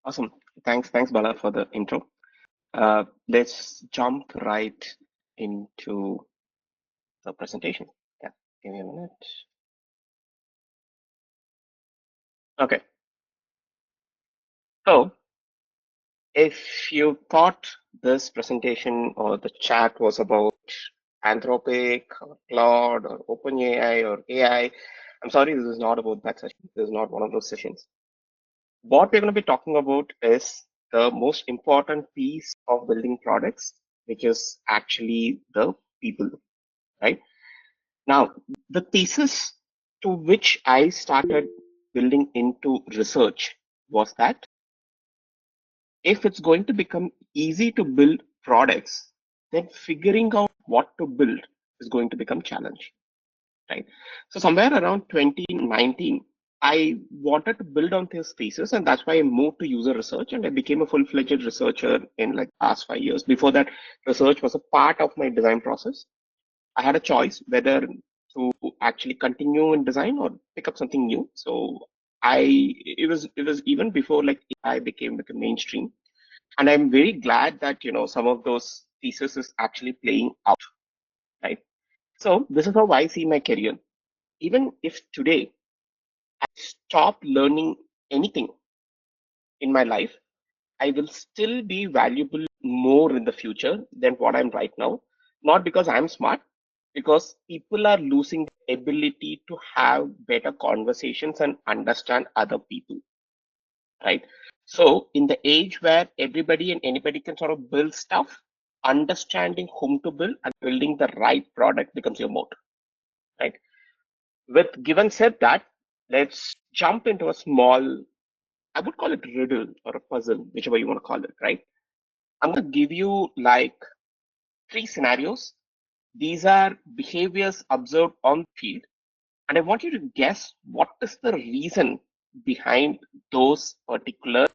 Awesome. Thanks, Bala, for the intro. Let's jump right into the presentation. Yeah, give me a minute. Okay. So if you thought this presentation or the chat was about Anthropic or Claude or OpenAI or AI, I'm sorry, this is not about that session. This is not one of those sessions. What we're going to be talking about is the most important piece of building products, which is actually the people, right? Now, the thesis to which I started building into research was that if it's going to become easy to build products, then figuring out what to build is going to become challenge, right? So somewhere around 2019, I wanted to build on this thesis, and that's why I moved to user research, and I became a full-fledged researcher in like past 5 years. Before that, research was a part of my design process. I had a choice whether to actually continue in design or pick up something new. So it was even before like AI became like a mainstream, and I'm very glad that some of those theses is actually playing out, right? So this is how I see my career. Even if today I stop learning anything in my life, I will still be valuable more in the future than what I'm right now. Not because I'm smart, because people are losing the ability to have better conversations and understand other people, right? So in the age where everybody and anybody can sort of build stuff, understanding whom to build and building the right product becomes your mode, right? With given said that, let's jump into a small, I would call it riddle or a puzzle, whichever you want to call it, right? I'm going to give you like three scenarios. These are behaviors observed on the field, and I want you to guess what is the reason behind those particular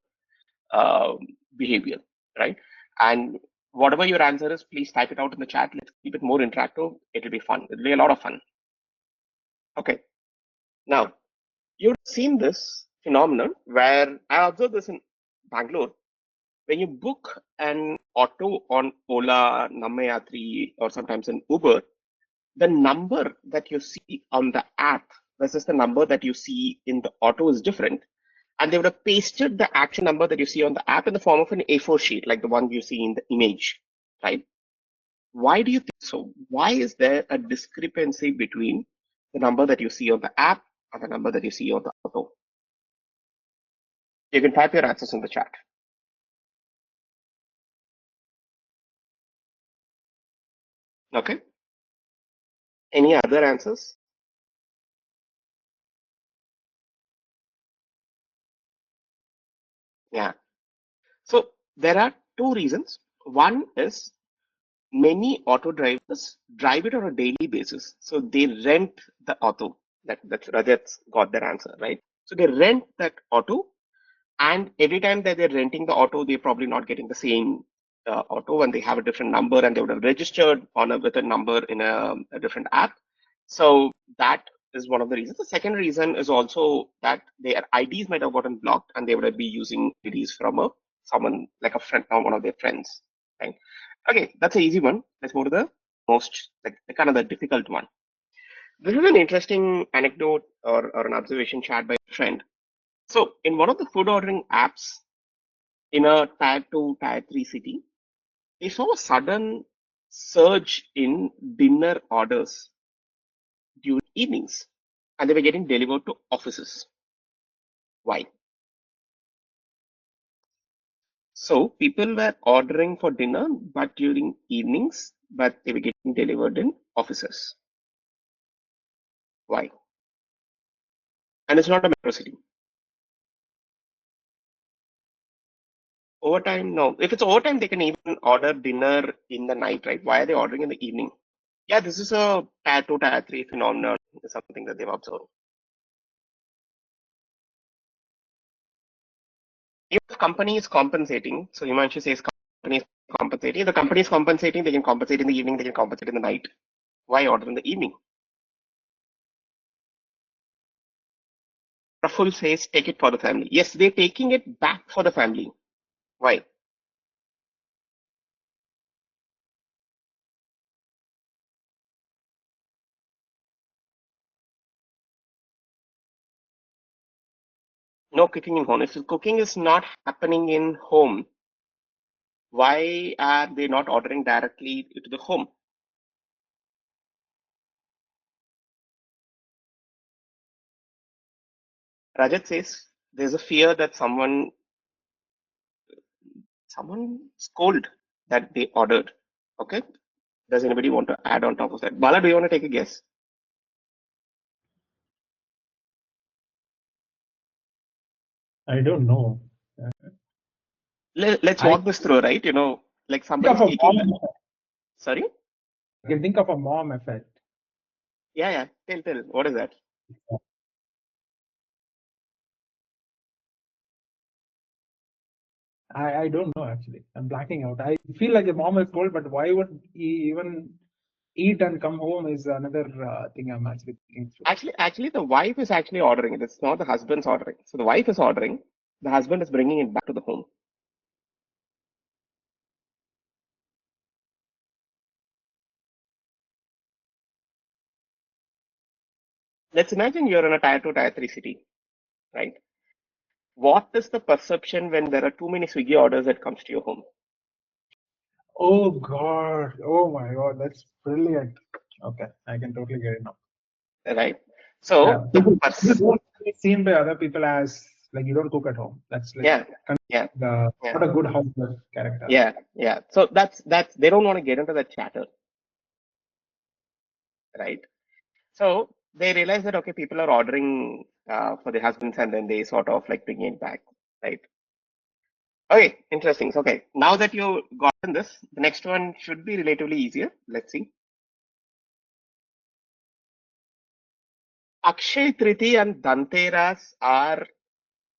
uh, behavior, right? And whatever your answer is, please type it out in the chat. Let's keep it more interactive. It'll be fun. It'll be a lot of fun. Okay. Now, you've seen this phenomenon where I observed this in Bangalore. When you book an auto on Ola, Namayatri, or sometimes an Uber, the number that you see on the app versus the number that you see in the auto is different. And they would have pasted the actual number that you see on the app in the form of an A4 sheet, like the one you see in the image, right? Why do you think so? Why is there a discrepancy between the number that you see on the app and the number that you see on the auto? You can type your answers in the chat. Okay. Any other answers? Yeah. So there are two reasons. One is many auto drivers drive it on a daily basis. So they rent the auto. That's Rajat's got their answer, right? So they rent that auto, and every time that they're renting the auto, they're probably not getting the same auto, and they have a different number, and they would have registered on with a number in a different app. So that is one of the reasons. The second reason is also that their IDs might have gotten blocked, and they would be using IDs from someone like a friend or one of their friends. Right? Okay, that's an easy one. Let's go to the most like the kind of the difficult one. This is an interesting anecdote or an observation shared by a friend. So in one of the food ordering apps in a tier 2, tier 3 city, they saw a sudden surge in dinner orders during evenings, and they were getting delivered to offices. Why? So people were ordering for dinner, but during evenings, but they were getting delivered in offices. Why? And it's not a metro city. Overtime, no. If it's overtime, they can even order dinner in the night, right? Why are they ordering in the evening? Yeah, this is a tier 2, tier 3 phenomenon. It's something that they've observed. If company is compensating, so Himanshu says company is compensating. The company is compensating, they can compensate in the evening, they can compensate in the night. Why order in the evening? Praful says, take it for the family. Yes, they're taking it back for the family. Why? No cooking in home. If the cooking is not happening in home, why are they not ordering directly to the home? Rajat says there's a fear that someone scold that they ordered. Okay. Does anybody want to add on top of that? Bala, do you want to take a guess? I don't know. Let's I walk this through, right? Like think of somebody's a taking. mom effect. Sorry. I can think of a mom effect. Yeah, yeah. Tell. What is that? I don't know actually. I'm blacking out. I feel like a mom is cold, but why would he even eat and come home is another thing I'm actually thinking through. Actually, the wife is actually ordering it. It's not the husband's ordering. So the wife is ordering. The husband is bringing it back to the home. Let's imagine you're in a tier 2, tier 3 city, right? What is the perception when there are too many Swiggy orders that comes to your home, Oh God. Oh my God. That's brilliant. Okay. I can totally get it now. right? Yeah. So the You don't be seen by other people as like you don't cook at home. That's like yeah, yeah, the yeah, not a good housewife character. yeah. So that's they don't want to get into that chatter, right? So they realize that okay, people are ordering for the husbands, and then they sort of like bring it back, right? Okay, interesting. So, okay, now that you've gotten this, the next one should be relatively easier. Let's see. Akshay Triti and Dhanteras are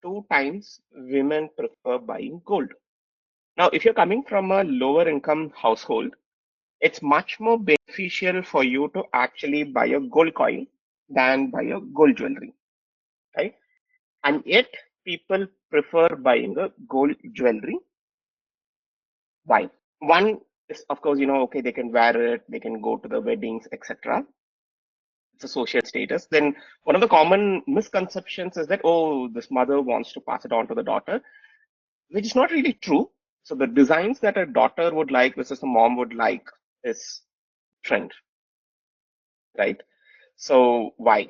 two times women prefer buying gold. Now, if you're coming from a lower income household, it's much more beneficial for you to actually buy a gold coin than buy a gold jewelry, right? And yet, people prefer buying a gold jewelry. Why? One is, of course, okay, they can wear it, they can go to the weddings, etc. It's a social status. Then one of the common misconceptions is that, oh, this mother wants to pass it on to the daughter, which is not really true. So the designs that a daughter would like versus a mom would like is trend, right? So why?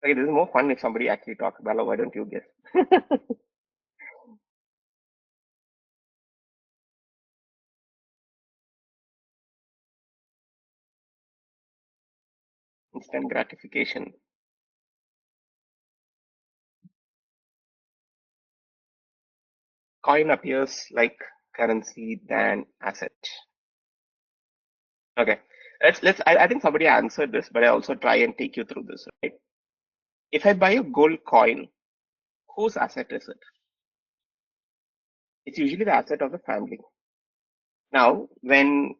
Okay, this is more fun if somebody actually talks. Bella, why don't you guess? Instant gratification. Coin appears like currency than asset. Okay. I think somebody answered this, but I also try and take you through this, right? If I buy a gold coin, whose asset is it? It's usually the asset of the family. Now, when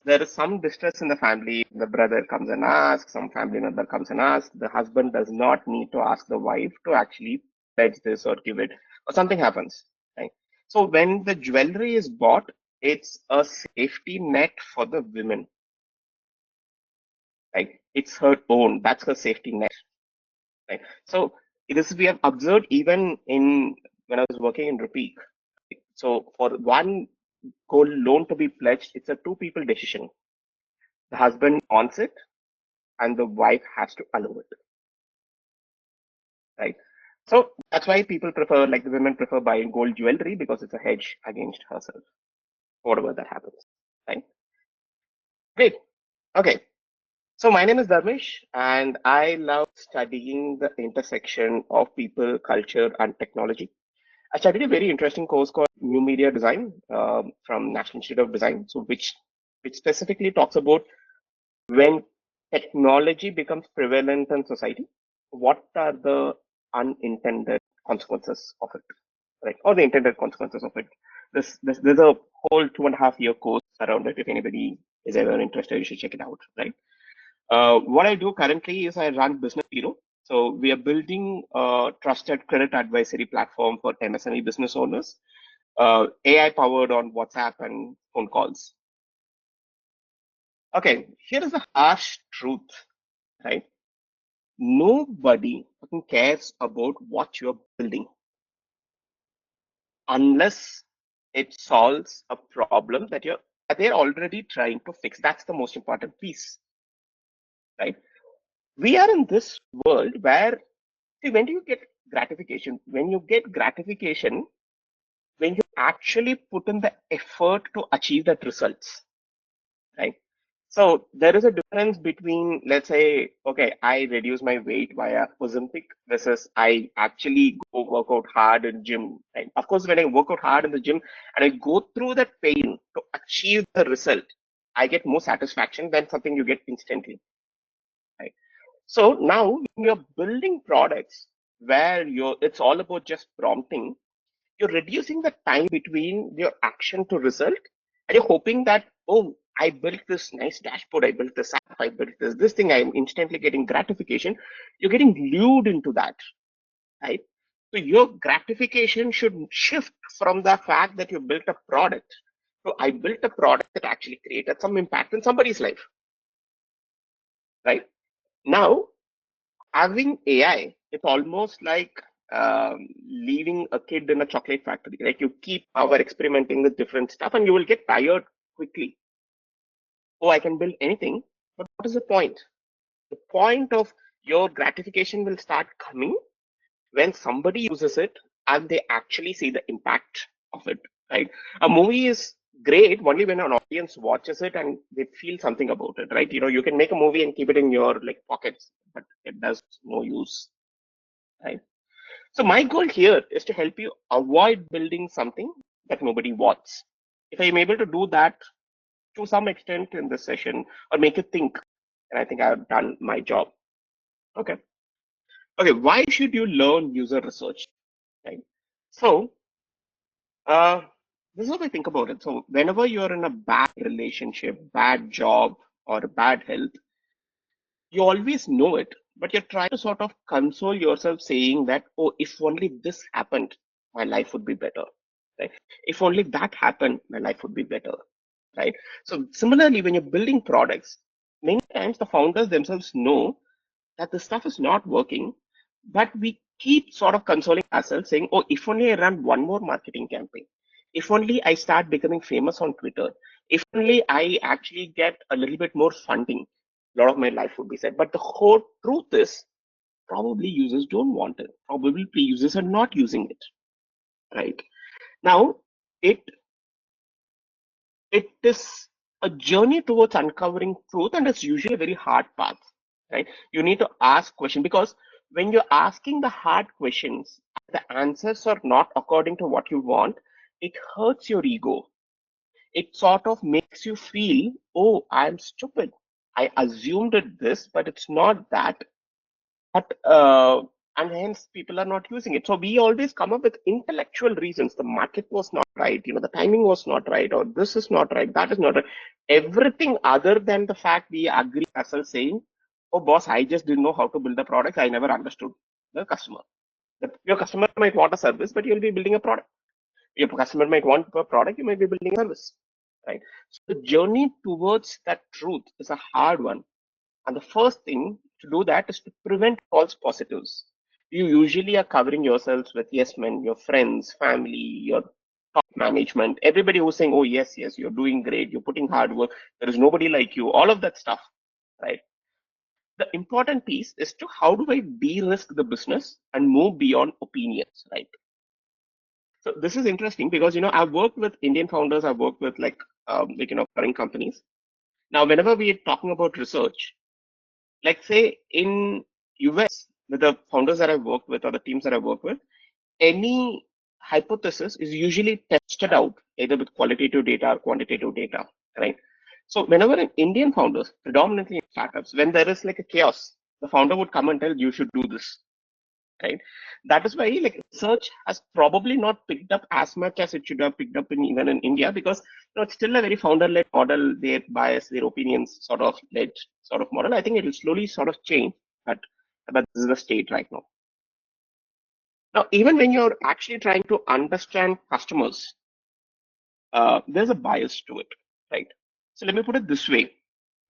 there is some distress in the family, the brother comes and asks, some family member comes and asks, the husband does not need to ask the wife to actually pledge this or give it, or something happens. Right? So when the jewelry is bought, it's a safety net for the women. Right? It's her own. That's her safety net. Right? So this we have observed even in when I was working in Repeat. So for one gold loan to be pledged, it's a two people decision. The husband wants it and the wife has to allow it, right? So that's why people prefer, like the women prefer buying gold jewelry because it's a hedge against herself, whatever that happens, right? Great. Okay. So my name is Dharmesh and I love studying the intersection of people, culture, and technology. I studied a very interesting course called New Media Design from National Institute of Design, so which specifically talks about when technology becomes prevalent in society, what are the unintended consequences of it, right? Or the intended consequences of it. There's a whole 2.5 year course around it. If anybody is ever interested, you should check it out, right? What I do currently is I run Business Hero. So we are building a trusted credit advisory platform for MSME business owners, AI powered on WhatsApp and phone calls. Okay, here is the harsh truth, right? Nobody fucking cares about what you're building unless it solves a problem that they're already trying to fix. That's the most important piece, right? We are in this world where, see, when do you get gratification? When you get gratification, when you actually put in the effort to achieve that results, right? So there is a difference between, let's say, okay, I reduce my weight via Ozempic versus I actually go work out hard in gym. Right? Of course, when I work out hard in the gym and I go through that pain to achieve the result, I get more satisfaction than something you get instantly. Right? So now when you're building products where it's all about just prompting, you're reducing the time between your action to result, and you're hoping that, oh, I built this nice dashboard, I built this app, I built this thing, I'm instantly getting gratification. You're getting lured into that, right? So your gratification should shift from the fact that you built a product to I built a product that actually created some impact in somebody's life, right? Now, having AI, it's almost like leaving a kid in a chocolate factory. Like you keep over experimenting with different stuff and you will get tired quickly. Oh, I can build anything. But what is the point? The point of your gratification will start coming when somebody uses it and they actually see the impact of it, right? A movie is great only when an audience watches it and they feel something about it, right? You can make a movie and keep it in your like pockets, but it does no use, right? So my goal here is to help you avoid building something that nobody wants. If I'm able to do that to some extent in this session or make you think, and I think I've done my job. Okay. Okay. Why should you learn user research? Right. So uh, this is how I think about it. So whenever you're in a bad relationship, bad job, or bad health, you always know it, but you're trying to sort of console yourself saying that, oh, if only this happened, my life would be better. Right? If only that happened, my life would be better. Right? So similarly, when you're building products, many times the founders themselves know that the stuff is not working, but we keep sort of consoling ourselves saying, oh, if only I run one more marketing campaign, if only I start becoming famous on Twitter, if only I actually get a little bit more funding, a lot of my life would be set. But the whole truth is probably users don't want it. Probably users are not using it. Right. Now, it it is a journey towards uncovering truth, and it's usually a very hard path, right? You need to ask questions because when you're asking the hard questions, the answers are not according to what you want. It hurts your ego. It sort of makes you feel, oh, I'm stupid. I assumed it this, but it's not that. But and hence people are not using it. So we always come up with intellectual reasons. The market was not right, the timing was not right, or this is not right, that is not right. Everything other than the fact we agree ourselves saying, oh boss, I just didn't know how to build a product. I never understood the customer. Your customer might want a service, but you'll be building a product. Your customer might want a product, you might be building a service. Right. So the journey towards that truth is a hard one. And the first thing to do that is to prevent false positives. You usually are covering yourselves with yes men, your friends, family, your top management, everybody who's saying, oh, yes, yes, you're doing great, you're putting hard work, there is nobody like you, all of that stuff, right? The important piece is to how do I de-risk the business and move beyond opinions, right? So this is interesting because, I've worked with Indian founders, I've worked with foreign companies. Now, whenever we are talking about research, like say in US, with the founders that I work with or the teams that I work with, any hypothesis is usually tested out either with qualitative data or quantitative data, right? So whenever an Indian founders, predominantly in startups, when there is like a chaos, the founder would come and tell you should do this. right? That is why like research has probably not picked up as much as it should have picked up in even in India, because it's still a very founder-led model. Their bias, their opinions sort of led sort of model. I think it will slowly sort of change, but this is the state right now. Now, even when you're actually trying to understand customers, there's a bias to it, right? So let me put it this way.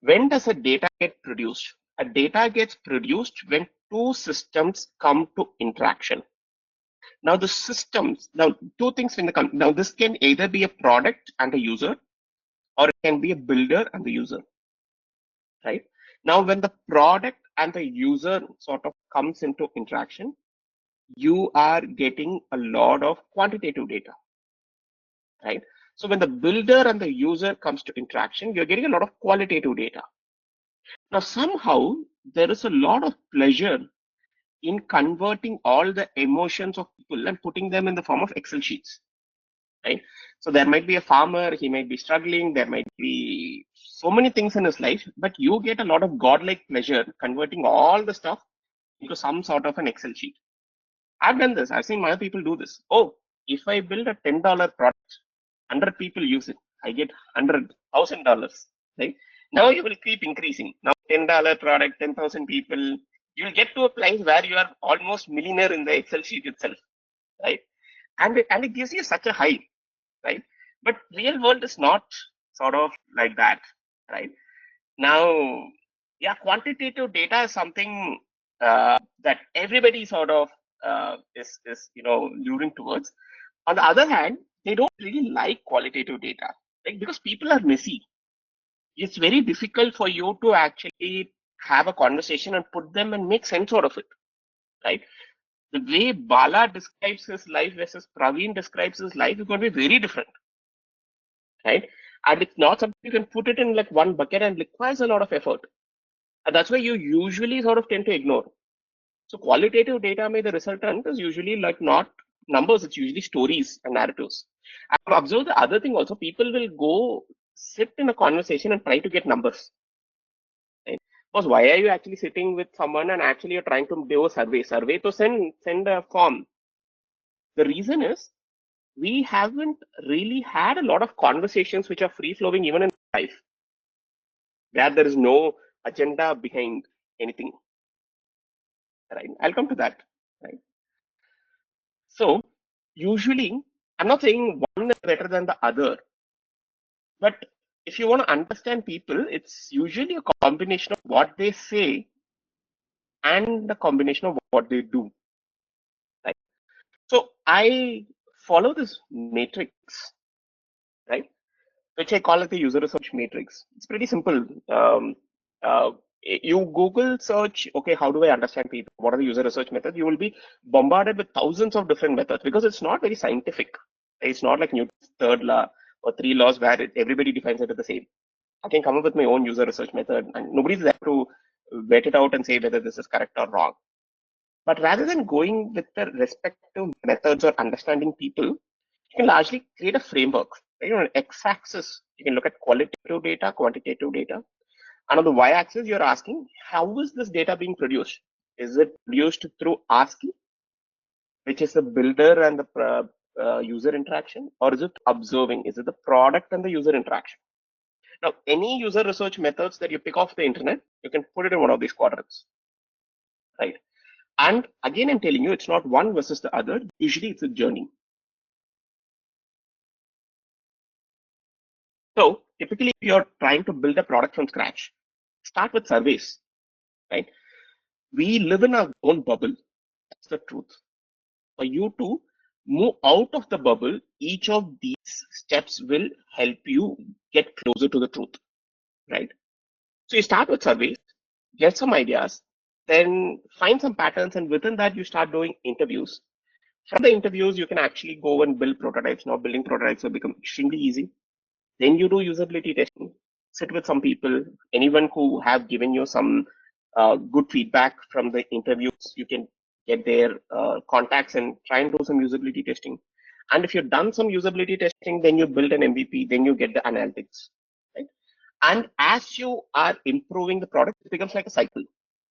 When does a data get produced? A data gets produced when two systems come to interaction. Now the systems, now two things in the now this can either be a product and a user, or it can be a builder and the user, right? Now when the product and the user sort of comes into interaction, you are getting a lot of quantitative data, right? So when the builder and the user comes to interaction, you're getting a lot of qualitative data. Now somehow there is a lot of pleasure in converting all the emotions of people and putting them in the form of Excel sheets, right? So there might be a farmer, he might be struggling, there might be so many things in his life, but you get a lot of godlike pleasure converting all the stuff into some sort of an Excel sheet. I've done this. I've seen other people do this. Oh, if I build a $10 product, 100 people use it, I get $100,000, right? Now you will keep increasing. Now $10 product, 10,000 people, you'll get to a place where you are almost millionaire in the Excel sheet itself, right? And it gives you such a high, right? But real world is not sort of like that, right? Now, yeah, quantitative data is something that everybody sort of is luring towards. On the other hand, they don't really like qualitative data, like because people are messy. It's very difficult for you to actually have a conversation and put them and make sense out of it, right? The way Bala describes his life versus Praveen describes his life is going to be very different, right? And it's not something you can put it in like one bucket, and requires a lot of effort. And that's why you usually sort of tend to ignore. So qualitative data may the resultant is usually like not numbers, it's usually stories and narratives. I've observed the other thing also, people will go sit in a conversation and try to get numbers. Right? Because why are you actually sitting with someone and actually you're trying to do a survey? Survey to send a form. The reason is we haven't really had a lot of conversations which are free flowing even in life, where there is no agenda behind anything. Right? I'll come to that. Right? So usually, I'm not saying one is better than the other, but if you want to understand people, it's usually a combination of what they say and the combination of what they do. Right? So I follow this matrix, right? Which I call it the user research matrix. It's pretty simple. Uh, you Google search, okay, how do I understand people? What are the user research methods? You will be bombarded with thousands of different methods because it's not very scientific. It's not like Newton's third law or three laws where everybody defines it as the same. I can come up with my own user research method, and nobody's there to vet it out and say whether this is correct or wrong. But rather than going with the respective methods or understanding people, you can largely create a framework. Right? On x-axis, you can look at qualitative data, quantitative data. And on the y-axis, you're asking, how is this data being produced? Is it produced through ASCII, which is the builder and the user interaction, or is it observing? Is it the product and the user interaction? Now, any user research methods that you pick off the internet, you can put it in one of these quadrants, right? And again, I'm telling you, it's not one versus the other. Usually, it's a journey. So typically, if you're trying to build a product from scratch, start with surveys, right? We live in our own bubble. That's the truth. For you to move out of the bubble, each of these steps will help you get closer to the truth, right? So you start with surveys, get some ideas, then find some patterns, and within that, you start doing interviews. From the interviews, you can actually go and build prototypes. Now, building prototypes will become extremely easy. Then you do usability testing, sit with some people, anyone who have given you some good feedback from the interviews, you can get their contacts and try and do some usability testing. And if you've done some usability testing, then you build an MVP, then you get the analytics, right? And as you are improving the product, it becomes like a cycle.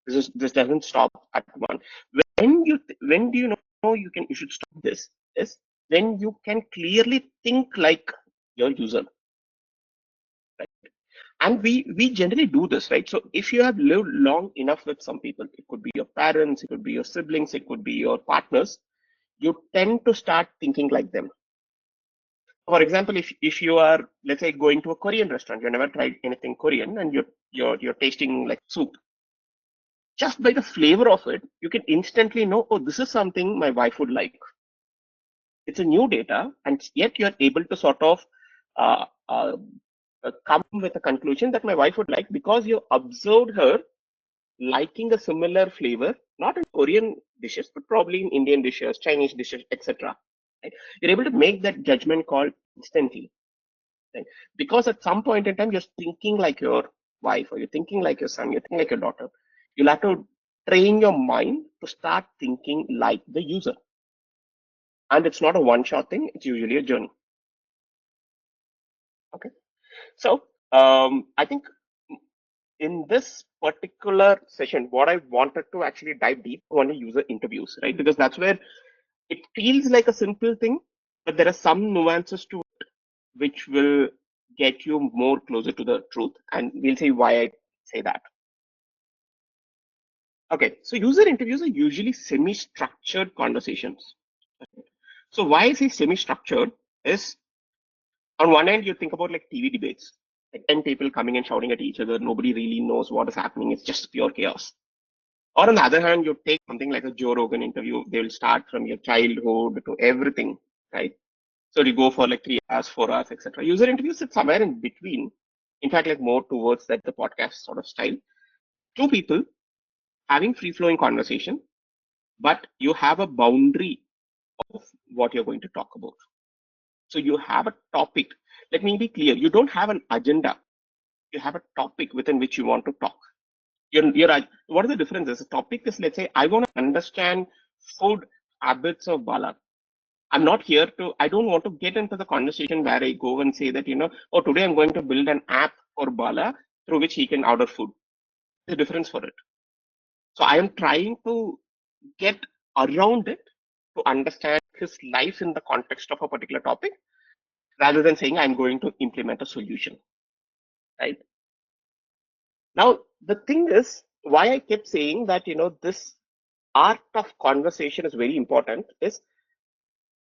This doesn't stop at one. When when do you know you should stop this is when you can clearly think like your user, right? And we generally do this, right? So if you have lived long enough with some people, it could be your parents, it could be your siblings, it could be your partners, you tend to start thinking like them. For example, if you are, let's say, going to a Korean restaurant, you never tried anything Korean, and you're tasting like soup. Just by the flavor of it, you can instantly know, oh, this is something my wife would like. It's a new data, and yet you're able to sort of uh, uh, come with a conclusion that my wife would like because you observed her liking a similar flavor, not in Korean dishes, but probably in Indian dishes, Chinese dishes, etc. Right? You're able to make that judgment call instantly. Right? Because at some point in time, you're thinking like your wife, or you're thinking like your son, you're thinking like your daughter. You'll have to train your mind to start thinking like the user. And it's not a one-shot thing, it's usually a journey. Okay. So I think in this particular session, what I wanted to actually dive deep on user interviews, right? Because that's where it feels like a simple thing, but there are some nuances to it which will get you more closer to the truth. And we'll see why I say that. Okay, so user interviews are usually semi-structured conversations. So why I say semi-structured is on one end, you think about like TV debates, like 10 people coming and shouting at each other. Nobody really knows what is happening. It's just pure chaos. Or on the other hand, you take something like a Joe Rogan interview. They will start from your childhood to everything, right? So you go for like 3 hours, 4 hours, etc. User interviews sit somewhere in between. In fact, like more towards that the podcast sort of style. Two people having free flowing conversation, but you have a boundary of what you're going to talk about. So you have a topic. Let me be clear. You don't have an agenda. You have a topic within which you want to talk. What are the differences? The topic is, let's say, I want to understand food habits of Bala. I'm not here to, I don't want to get into the conversation where I go and say that, oh, today I'm going to build an app for Bala through which he can order food. The difference for it. So I am trying to get around it to understand his life in the context of a particular topic rather than saying I'm going to implement a solution. Right. Now, the thing is, why I kept saying that, this art of conversation is very important is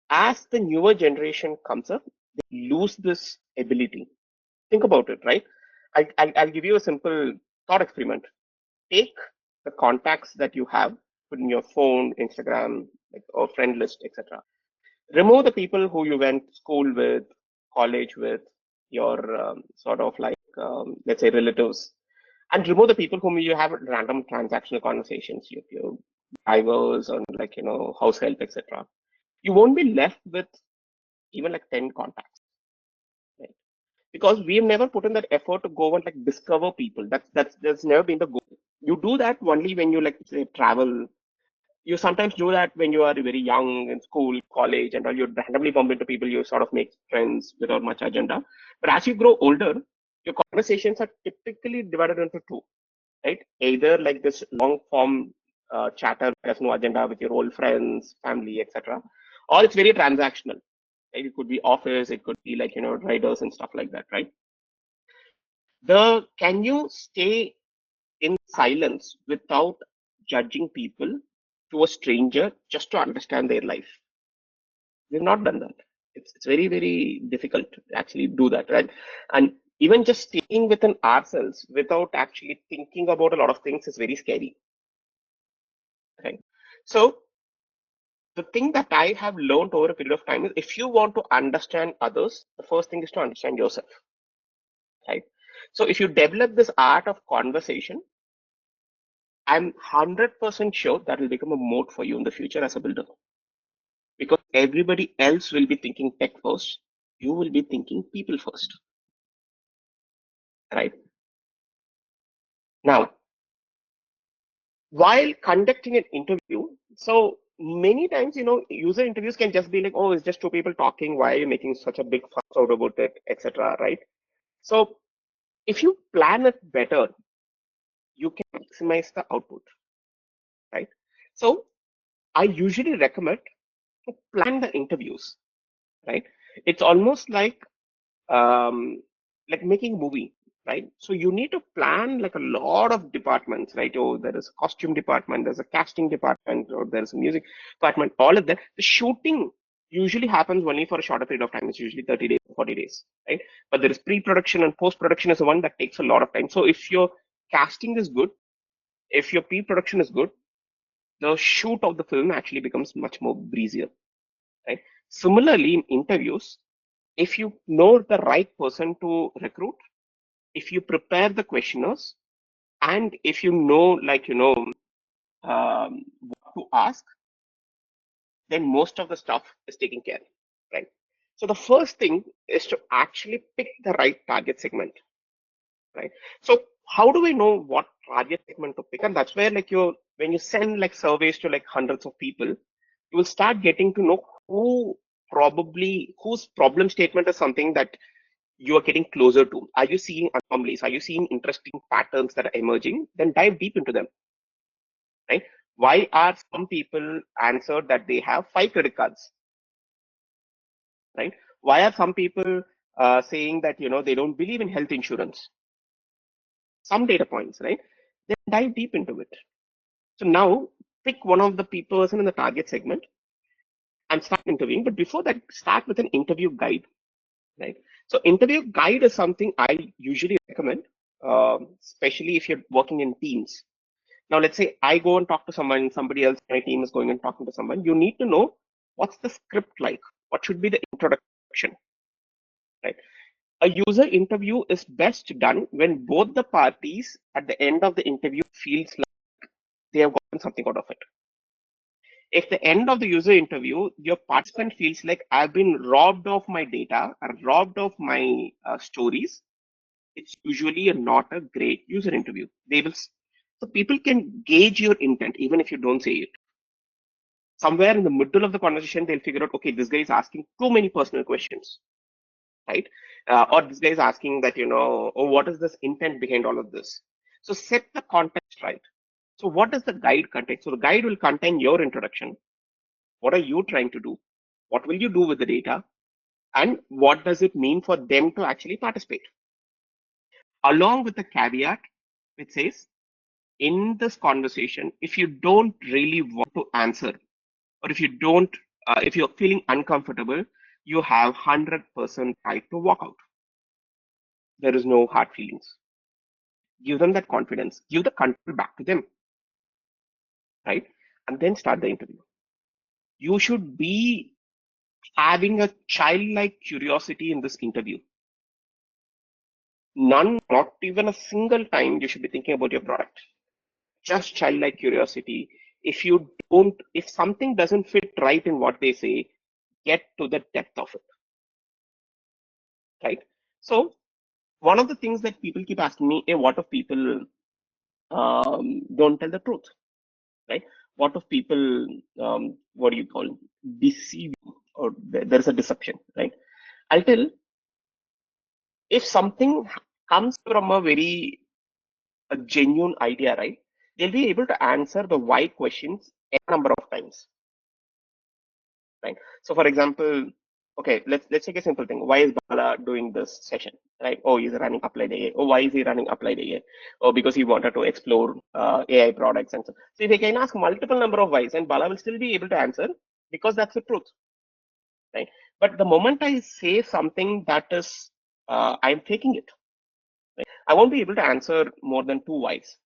as the newer generation comes up, they lose this ability. Think about it, right? I'll give you a simple thought experiment. Take the contacts that you have, put in your phone, Instagram, like, or friend list, etc. Remove the people who you went school with, college with, your sort of like, let's say, relatives, and remove the people whom you have random transactional conversations, your drivers and like, house help, etc. You won't be left with even like 10 contacts, right? Because we've never put in that effort to go and like discover people. That's never been the goal. You do that only when you like say travel. You sometimes do that when you are very young in school, college, and all. You randomly bump into people. You sort of make friends without much agenda. But as you grow older, your conversations are typically divided into two, right? Either like this long form chatter, there's no agenda with your old friends, family, etc., or it's very transactional. Right? It could be office, it could be like riders and stuff like that, right? The can you stay in silence without judging people to a stranger just to understand their life? We've not done that. It's very, very difficult to actually do that, right? And even just staying within ourselves without actually thinking about a lot of things is very scary. Right? So the thing that I have learned over a period of time is if you want to understand others, the first thing is to understand yourself. Right? So if you develop this art of conversation, I'm 100% sure that will become a moat for you in the future as a builder. Because everybody else will be thinking tech first, you will be thinking people first. Right? Now, while conducting an interview, so many times, user interviews can just be like, oh, it's just two people talking. Why are you making such a big fuss out about it, etc. Right? So if you plan it better, you can maximize the output, right? So I usually recommend to plan the interviews, right? It's almost um, like making a movie, right? So you need to plan like a lot of departments, right? Oh, there is a costume department, there's a casting department, or there's a music department, all of that. The shooting usually happens only for a shorter period of time. It's usually 30 days, 40 days, right? But there is pre-production and post-production is the one that takes a lot of time. So if your casting is good, if your pre-production is good, the shoot of the film actually becomes much more breezier, right? Similarly, in interviews, if you know the right person to recruit, if you prepare the questionnaires, and if you know, what to ask, then most of the stuff is taken care of, right? So the first thing is to actually pick the right target segment, right? So how do we know what target segment to pick? And that's where when you send like surveys to like hundreds of people, you will start getting to know whose problem statement is something that you are getting closer to. Are you seeing anomalies? Are you seeing interesting patterns that are emerging? Then dive deep into them, right? Why are some people answered that they have 5 credit cards, right? Why are some people saying that they don't believe in health insurance? Some data points, right? Then dive deep into it. So now pick one of the person in the target segment and start interviewing. But before that, start with an interview guide, right? So interview guide is something I usually recommend, especially if you're working in teams. Now, let's say I go and talk to someone, somebody else in my team is going and talking to someone. You need to know what's the script like, what should be the introduction, right? A user interview is best done when both the parties at the end of the interview feels like they have gotten something out of it. If the end of the user interview, your participant feels like I've been robbed of my data or robbed of my stories, it's usually not a great user interview. So people can gauge your intent even if you don't say it. Somewhere in the middle of the conversation, they'll figure out, okay, this guy is asking too many personal questions, right? Or this guy is asking that, oh, what is this intent behind all of this? So set the context right. So what is the guide context? So the guide will contain your introduction. What are you trying to do? What will you do with the data? And what does it mean for them to actually participate? Along with the caveat, which says, in this conversation, if you don't really want to answer, or if you're feeling uncomfortable, you have 100% right to walk out. There is no hard feelings. Give them that confidence. Give the control back to them, right? And then start the interview. You should be having a childlike curiosity in this interview. Not even a single time you should be thinking about your product. Just childlike curiosity. If something doesn't fit right in what they say, get to the depth of it, right? So one of the things that people keep asking me, what if people don't tell the truth, right? What if people, what do you call, deceive you, or there's a deception, right? I'll tell, if something comes from a genuine idea, right? They'll be able to answer the why questions a number of times, right? So, for example, okay, let's take a simple thing. Why is Bala doing this session, right? Oh, he's running Applied AI. Oh, why is he running Applied AI? Oh, because he wanted to explore AI products and so. So, if he can ask multiple number of whys, and Bala will still be able to answer because that's the truth, right? But the moment I say something that is, I'm faking it, right? I won't be able to answer more than 2 whys.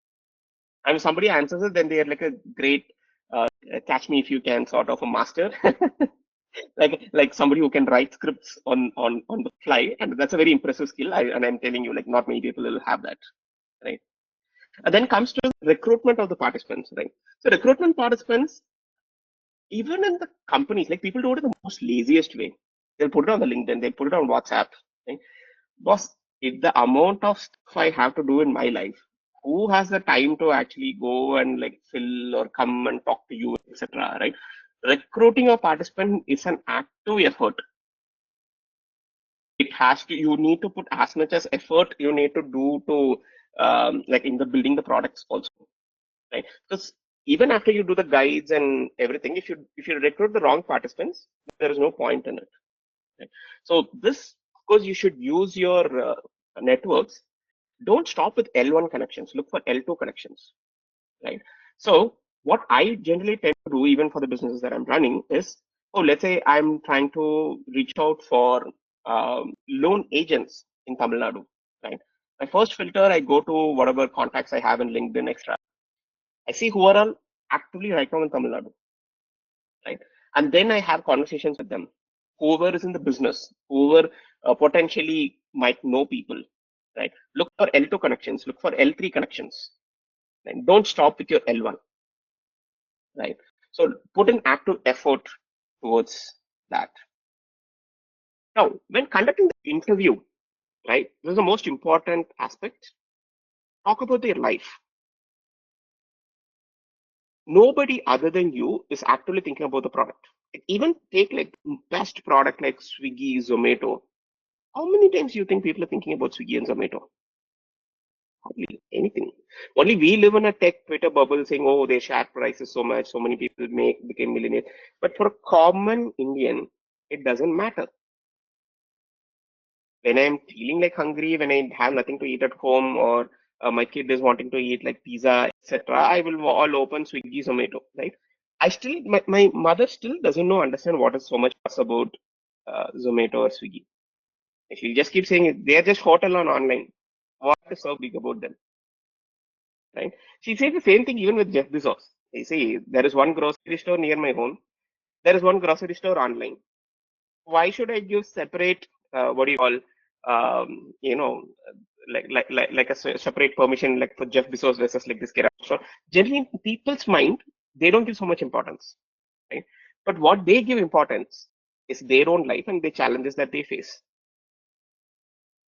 And if somebody answers it, then they're like a great catch me if you can sort of a master. Like somebody who can write scripts on the fly, and that's a very impressive skill. And I'm telling you, like not many people will have that, right? And then comes to recruitment of the participants, right? So recruitment participants, even in the companies, like people do it in the most laziest way. They'll put it on the LinkedIn, they'll put it on WhatsApp, right? Boss, if the amount of stuff I have to do in my life, who has the time to actually go and like fill or come and talk to you, etc. Right? Recruiting a participant is an active effort. It has to, you need to put as much as effort you need to do to like in the building the products also, right? Because even after you do the guides and everything, if you recruit the wrong participants, there is no point in it. Right? So this, of course, you should use your networks. Don't stop with L1 connections. Look for L2 connections, right? So what I generally tend to do, even for the businesses that I'm running, is, oh, let's say I'm trying to reach out for loan agents in Tamil Nadu, right? My first filter, I go to whatever contacts I have in LinkedIn Extra. I see who are all actively right now in Tamil Nadu, right? And then I have conversations with them. Whoever is in the business, whoever potentially might know people, right? Look for L2 connections, look for L3 connections. Right? Don't stop with your L1, right? So put an active effort towards that. Now, when conducting the interview, right, this is the most important aspect. Talk about their life. Nobody other than you is actually thinking about the product. Even take like best product like Swiggy, Zomato. How many times do you think people are thinking about Swiggy and Zomato? Hardly anything. Only we live in a tech Twitter bubble saying, oh, their share price is so much, so many people became millionaires. But for a common Indian, it doesn't matter. When I'm feeling like hungry, when I have nothing to eat at home, or my kid is wanting to eat like pizza, etc., I will all open Swiggy, Zomato, right? My mother still doesn't know, understand what is so much fuss about Zomato or Swiggy. She just keeps saying it, they're just hotel on online. What is so big about them, right? She says the same thing even with Jeff Bezos. They say there is one grocery store near my home. There is one grocery store online. Why should I give separate what do you call you know like a separate permission like for Jeff Bezos versus like this garage store? Generally, in people's mind, they don't give so much importance, right? But what they give importance is their own life and the challenges that they face,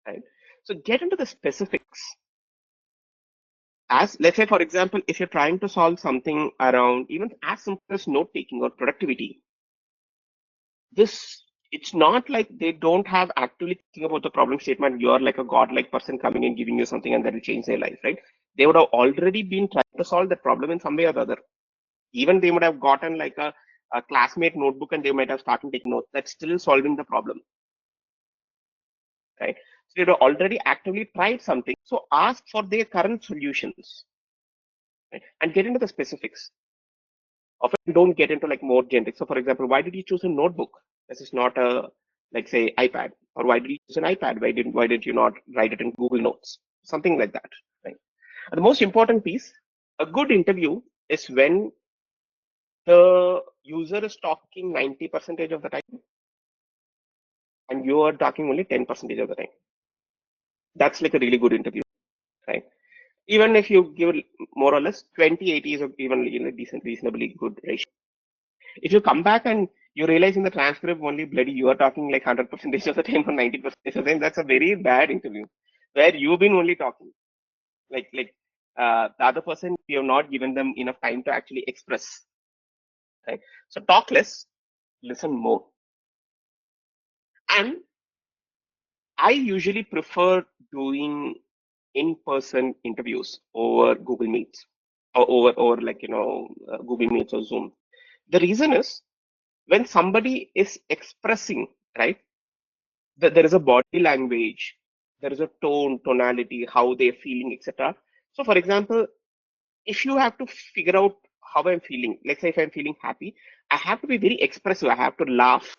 right? So get into the specifics. As let's say, for example, if you're trying to solve something around even as simple as note taking or productivity, this it's not like they don't have actually thinking about the problem statement. You're like a godlike person coming and giving you something and that will change their life, right? They would have already been trying to solve that problem in some way or the other. Even they would have gotten like a classmate notebook and they might have started taking notes. That's still solving the problem, right? So they would have already actively tried something. So ask for their current solutions, right? And get into the specifics. Often don't get into like more generic. So for example, why did you choose a notebook? This is not a like say iPad, or why did you choose an iPad? Why did you not write it in Google Notes? Something like that. Right. And the most important piece, a good interview is when the user is talking 90% of the time and you are talking only 10% of the time. That's like a really good interview, right? Even if you give more or less 20/80 is even decent, reasonably good ratio. If you come back and you realize in the transcript only bloody you are talking like 100% of the time or 90% of the time, that's a very bad interview where you've been only talking. The other person, you have not given them enough time to actually express. Right? So talk less, listen more. And I usually prefer doing in-person interviews over Google Meets or over like Google Meets or Zoom. The reason is when somebody is expressing, right? There is a body language, there is a tone, tonality, how they're feeling, etc. So, for example, if you have to figure out how I'm feeling, let's say if I'm feeling happy, I have to be very expressive. I have to laugh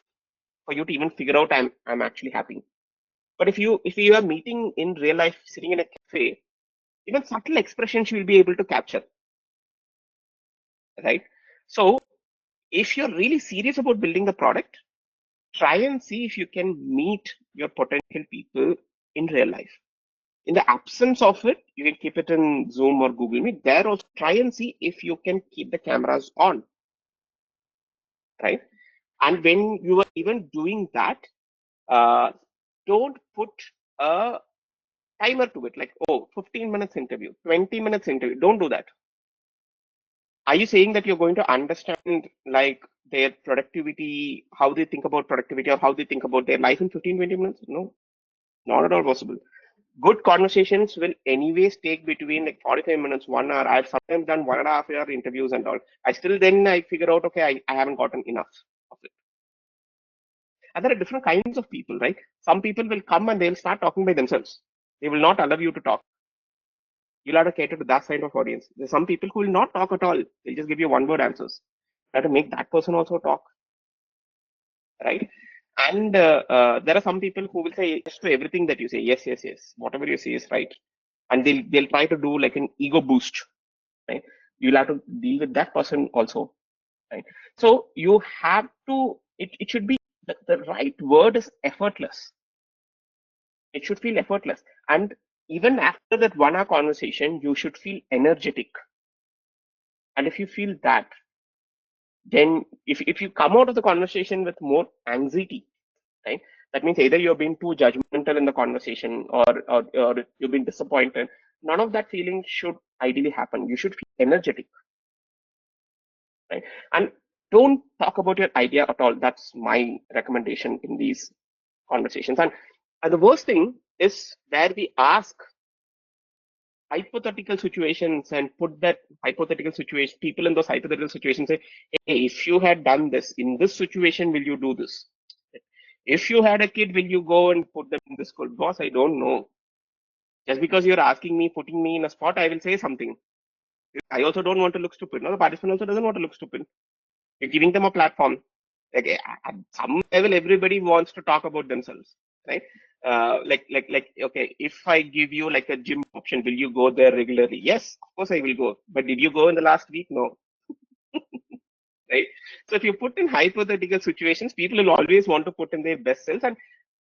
for you to even figure out I'm actually happy. But if you are meeting in real life, sitting in a cafe, even subtle expressions you will be able to capture, right? So, if you're really serious about building the product, try and see if you can meet your potential people in real life. In the absence of it, you can keep it in Zoom or Google Meet. There also try and see if you can keep the cameras on, right? And when you are even doing that, uh, don't put a timer to it, like, oh, 15 minutes interview, 20 minutes interview. Don't do that. Are you saying that you're going to understand like their productivity, how they think about productivity or how they think about their life in 15, 20 minutes? No, not at all possible. Good conversations will anyways take between like 45 minutes, 1 hour. I've sometimes done 1.5 hour interviews and all. I still then I figure out, okay, I haven't gotten enough of it. And there are different kinds of people, right? Some people will come and they'll start talking by themselves. They will not allow you to talk. You'll have to cater to that kind of audience. There's some people who will not talk at all. They'll just give you one word answers. You have to make that person also talk, right? And there are some people who will say yes to everything that you say. Yes, yes, yes. Whatever you say is right. And they'll try to do like an ego boost, right? You'll have to deal with that person also, right? So you have to, it should be, the right word is effortless. It should feel effortless. And even after that 1 hour conversation, you should feel energetic. And if you feel that, then if you come out of the conversation with more anxiety, right? That means either you're being too judgmental in the conversation, or you've been disappointed. None of that feeling should ideally happen. You should feel energetic, right? And don't talk about your idea at all. That's my recommendation in these conversations. And the worst thing is where we ask hypothetical situations and put that hypothetical situation, people in those hypothetical situations say, hey, if you had done this in this situation, will you do this? If you had a kid, will you go and put them in the school? Boss, I don't know. Just because you're asking me, putting me in a spot, I will say something. I also don't want to look stupid. No, the participant also doesn't want to look stupid. You're giving them a platform. Like at some level, everybody wants to talk about themselves, right? Like, okay, if I give you like a gym option, will you go there regularly? Yes, of course I will go. But did you go in the last week? No, right? So if you put in hypothetical situations, people will always want to put in their best selves,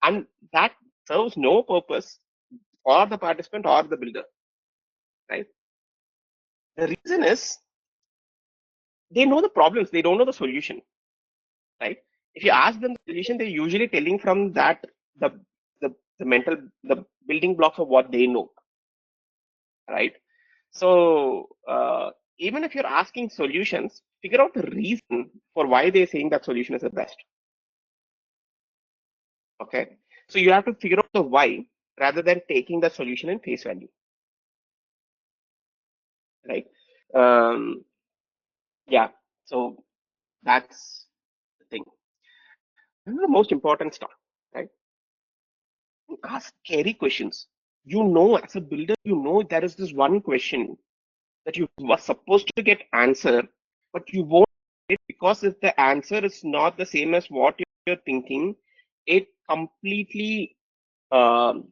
and that serves no purpose for the participant or the builder, right? The reason is they know the problems, they don't know the solution, right? If you ask them the solution, they're usually telling from that the the mental, the building blocks of what they know, right? So even if you're asking solutions, figure out the reason for why they're saying that solution is the best. Okay, so you have to figure out the why rather than taking the solution in face value, right? Um, yeah, so that's the thing. This is the most important stuff, right? Ask scary questions. You know, as a builder, you know there is this one question that you were supposed to get answer, but you won't get it because if the answer is not the same as what you're thinking, it completely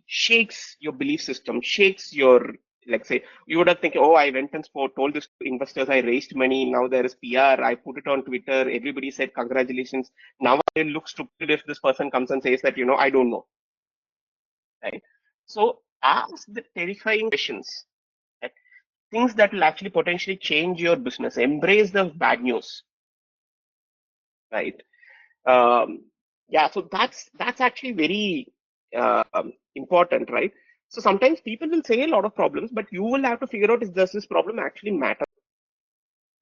shakes your belief system, shakes your, like say, you would have think, oh, I went and told this to investors, I raised money, now there is PR, I put it on Twitter, everybody said congratulations. Now I look stupid if this person comes and says that, I don't know, right? So ask the terrifying questions, right? Things that will actually potentially change your business. Embrace the bad news, right? Um, yeah, so that's actually very important, right? So sometimes people will say a lot of problems, but you will have to figure out, is does this problem actually matter,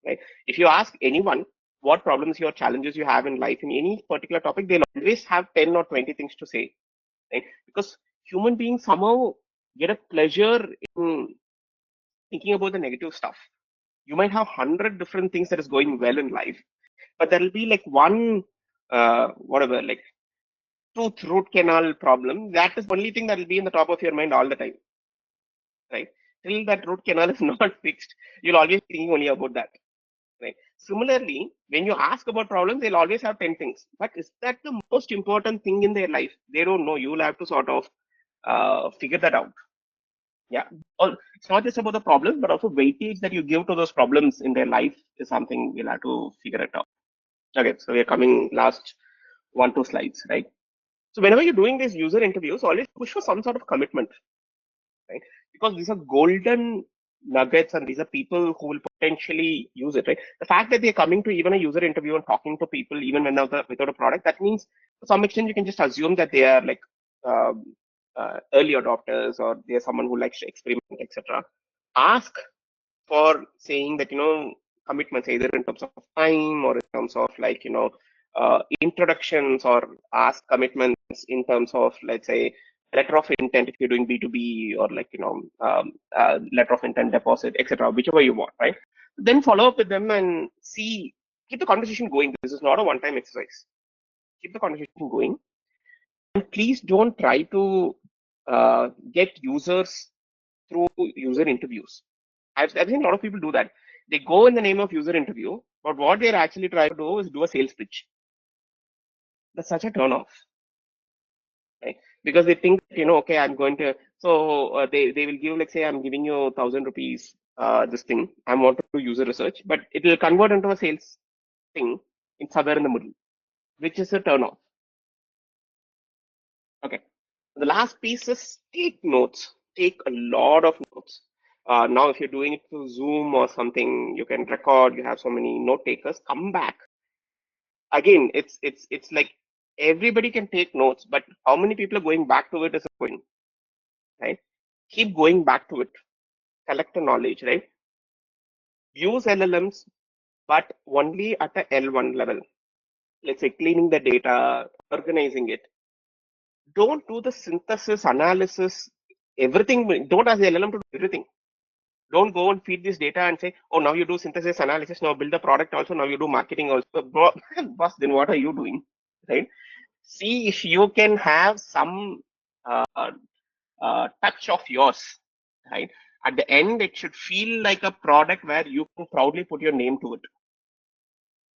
right? If you ask anyone what problems or challenges you have in life in any particular topic, they'll always have 10 or 20 things to say, right? Because human beings somehow get a pleasure in thinking about the negative stuff. You might have 100 different things that is going well in life, but there will be like one whatever, like tooth root canal problem. That is the only thing that will be in the top of your mind all the time, right? Till that root canal is not fixed, you'll always be thinking only about that, right? Similarly, when you ask about problems, they'll always have 10 things, but is that the most important thing in their life? They don't know. You'll have to sort of figure that out. Yeah. It's not just about the problems, but also weightage that you give to those problems in their life is something we'll have to figure it out. Okay, so we're coming last 1 2 slides, right? So whenever you're doing these user interviews, always push for some sort of commitment, right? Because these are golden nuggets and these are people who will potentially use it, right? The fact that they're coming to even a user interview and talking to people even without a product, that means to some extent you can just assume that they are like um, early adopters, or they're someone who likes to experiment, etc. Ask for saying that, commitments either in terms of time or in terms of like, introductions, or ask commitments in terms of, let's say, letter of intent if you're doing B2B, or like, letter of intent deposit, etc., whichever you want, right? Then follow up with them and see, keep the conversation going. This is not a one-time exercise. Keep the conversation going, and please don't try to get users through user interviews. I've seen a lot of people do that. They go in the name of user interview, but what they're actually trying to do is do a sales pitch. That's such a turn off, right? Because they think, okay, I'm going to, so they will give, like, say, I'm giving you 1,000 rupees, this thing, I want to do user research, but it will convert into a sales thing in somewhere in the middle, which is a turn off. Okay. The last piece is take notes. Take a lot of notes. Now, if you're doing it through Zoom or something, you can record. You have so many note takers. Come back again. It's like everybody can take notes, but how many people are going back to it is a point, right? Keep going back to it. Collect the knowledge, right? Use LLMs, but only at the L1 level. Let's say cleaning the data, organizing it. Don't do the synthesis, analysis, everything. Don't ask the LLM to do everything. Don't go and feed this data and say, oh, now you do synthesis analysis, now build the product also, now you do marketing also. Boss, then what are you doing? Right? See if you can have some touch of yours, right? At the end, it should feel like a product where you can proudly put your name to it,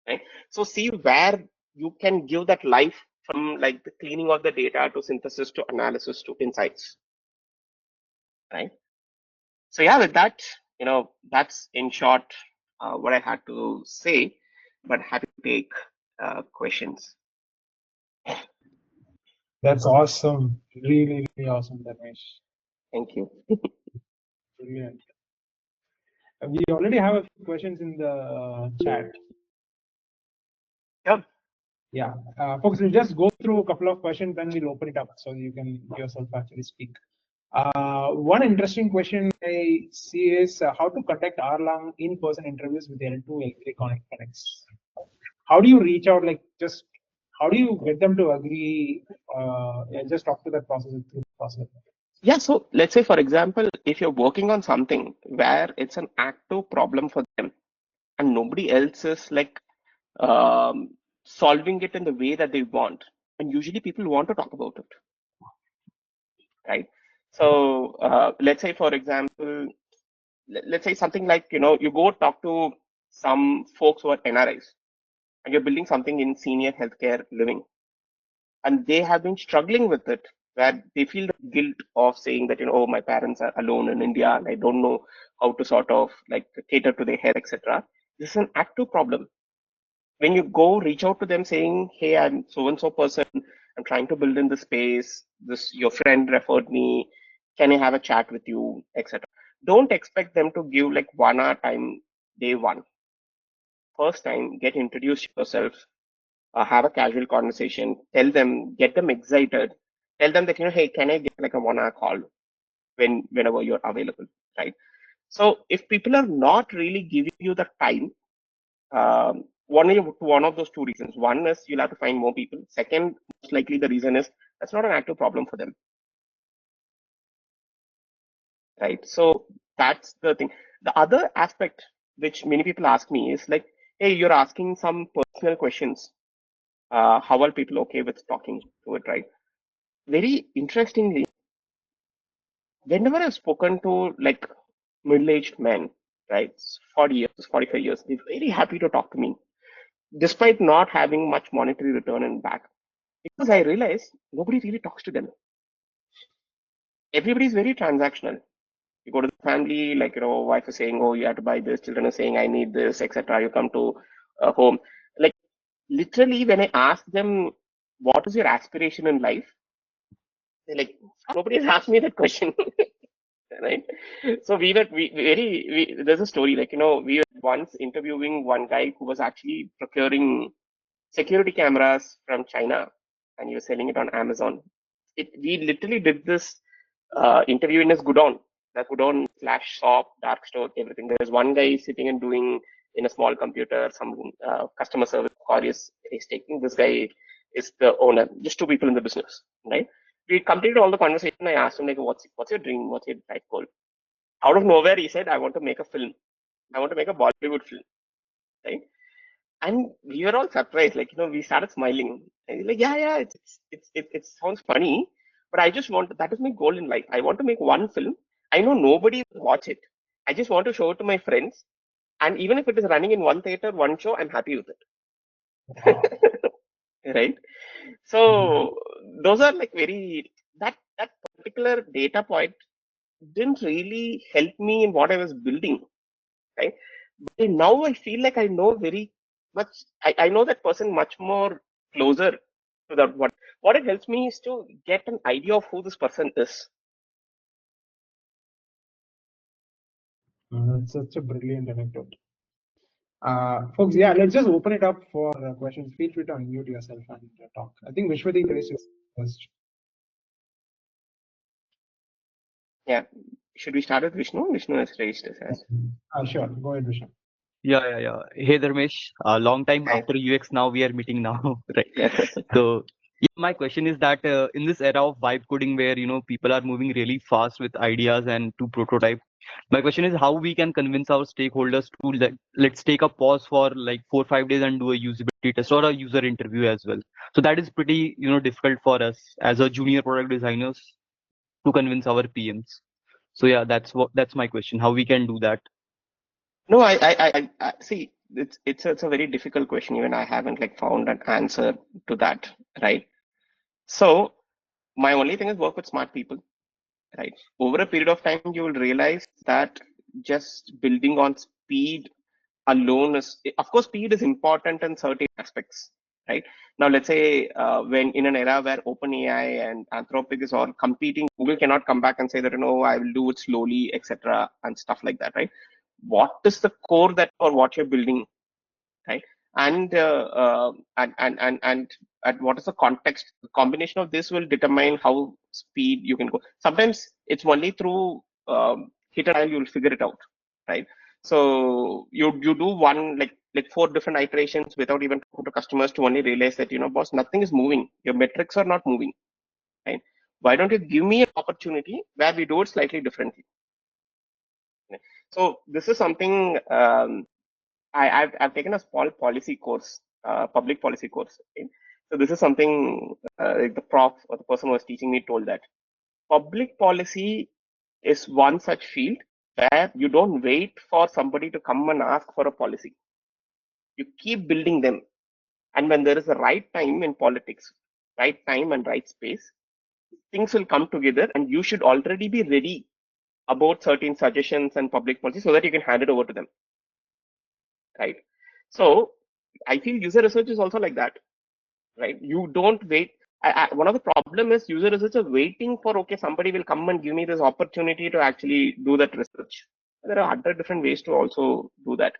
right? So see where you can give that life, from like the cleaning of the data to synthesis to analysis to insights, right? So yeah, with that, that's in short what I had to say, but happy to take questions. That's awesome. Really, really awesome, Dharmesh. Thank you. Brilliant. We already have a few questions in the chat. Yep. Yeah, folks, we'll just go through a couple of questions, then we'll open it up so you can yourself actually speak. One interesting question I see is how to conduct hour-long in-person interviews with L2, L3 connects. How do you reach out? Like, just how do you get them to agree? Just talk to that process through the process. Yeah, so let's say, for example, if you're working on something where it's an active problem for them and nobody else is like solving it in the way that they want, and usually people want to talk about it, right? So let's say, for example, let's say something like, you go talk to some folks who are NRIs and you're building something in senior healthcare living, and they have been struggling with it, where they feel the guilt of saying that, oh, my parents are alone in India and I don't know how to sort of like cater to their health, etc. This is an active problem. When you go reach out to them saying, hey, I'm so and so person, I'm trying to build in the space, this your friend referred me, can I have a chat with you, etc. Don't expect them to give like 1 hour time day one. First time, get introduced yourself, have a casual conversation, tell them, get them excited, tell them that, hey, can I get like a 1 hour call whenever you're available, right? So if people are not really giving you the time, one of those two reasons. One is you'll have to find more people. Second, most likely the reason is that's not an active problem for them, right? So that's the thing. The other aspect which many people ask me is like, hey, you're asking some personal questions. How are people okay with talking to it, right? Very interestingly, whenever I've spoken to like middle-aged men, right, 40 years, 45 years, they're very happy to talk to me, despite not having much monetary return in back. Because I realize nobody really talks to them. Everybody's very transactional. You go to the family, like, wife is saying, oh, you have to buy this, children are saying, I need this, etc. You come to home. Like, literally, when I ask them, what is your aspiration in life? They're like, nobody has asked me that question. Right? So there's a story, like, we were once interviewing one guy who was actually procuring security cameras from China, and he was selling it on Amazon. We literally did this interview in his godown, the godown slash shop, dark store, everything. There's one guy sitting and doing in a small computer some customer service call is taking. This guy is the owner, just two people in the business, right? we completed all the conversation. I asked him like, what's your dream? What's your life goal? Out of nowhere, he said, I want to make a film. I want to make a Bollywood film, right? And we were all surprised. Like, we started smiling. And he's like, yeah, it sounds funny, but I just want, that is my goal in life. I want to make one film. I know nobody will watch it. I just want to show it to my friends. And even if it is running in one theater, one show, I'm happy with Wow. it. Right? So those are like that particular data point didn't really help me in what I was building, right? But now I feel like I know very much. I know that person much more closer to that. What it helps me is to get an idea of who this person is. That's such a brilliant anecdote. Folks, yeah, let's just open it up for questions. Feel free to unmute yourself and talk. I think Vishwadeep raised his first. Yeah. Should we start with Vishnu? Vishnu has raised his hand. Sure, go ahead, Vishnu. Yeah. Hey, Dharmesh. Long time Hi. after UX, now we are meeting now, right? Yeah. So, yeah, my question is that in this era of vibe coding, where people are moving really fast with ideas and to prototype, my question is how we can convince our stakeholders to let's take a pause for like 4 or 5 days and do a usability test or a user interview as well. So that is pretty difficult for us as a junior product designers to convince our PMs. So yeah, that's my question. How we can do that? No, I see. It's a very difficult question. Even I haven't like found an answer to that, right? So my only thing is work with smart people, right? Over a period of time, you will realize that just building on speed alone is, of course, speed is important in certain aspects, right? Now, let's say when in an era where OpenAI and Anthropic is all competing, Google cannot come back and say that, I will do it slowly, etc., and stuff like that, right? What is the core that or what you're building, right? And and what is the context? The combination of this will determine how speed you can go. Sometimes it's only through hit and trial you'll figure it out, right? So you do one like four different iterations without even talking to customers to only realize that boss, nothing is moving. Your metrics are not moving, right? Why don't you give me an opportunity where we do it slightly differently? So this is something. I've taken a small policy course, public policy course. Okay? So this is something the prof or the person who was teaching me told that public policy is one such field where you don't wait for somebody to come and ask for a policy. You keep building them, and when there is a right time in politics, right time and right space, things will come together, and you should already be ready about certain suggestions and public policy so that you can hand it over to them, right? So I feel user research is also like that, right? You don't wait. One of the problem is user research is waiting for, okay, somebody will come and give me this opportunity to actually do that research. There are other different ways to also do that.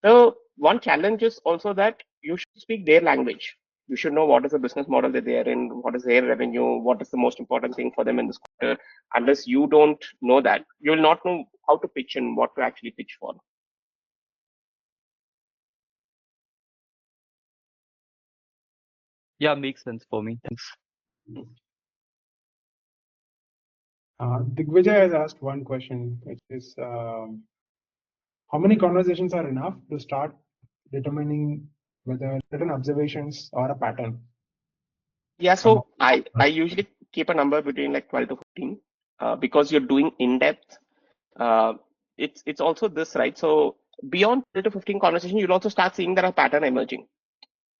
So one challenge is also that you should speak their language. You should know what is the business model that they are in, what is their revenue, what is the most important thing for them in this quarter. Unless you don't know that, you will not know how to pitch and what to actually pitch for. Yeah, makes sense for me. Thanks. Digvijay has asked one question, which is how many conversations are enough to start determining whether certain observations or a pattern? Yeah, so I usually keep a number between like 12 to 15 because you're doing in depth. Uh, it's also this, right? So beyond 12 to 15 conversation, you'll also start seeing there are pattern emerging,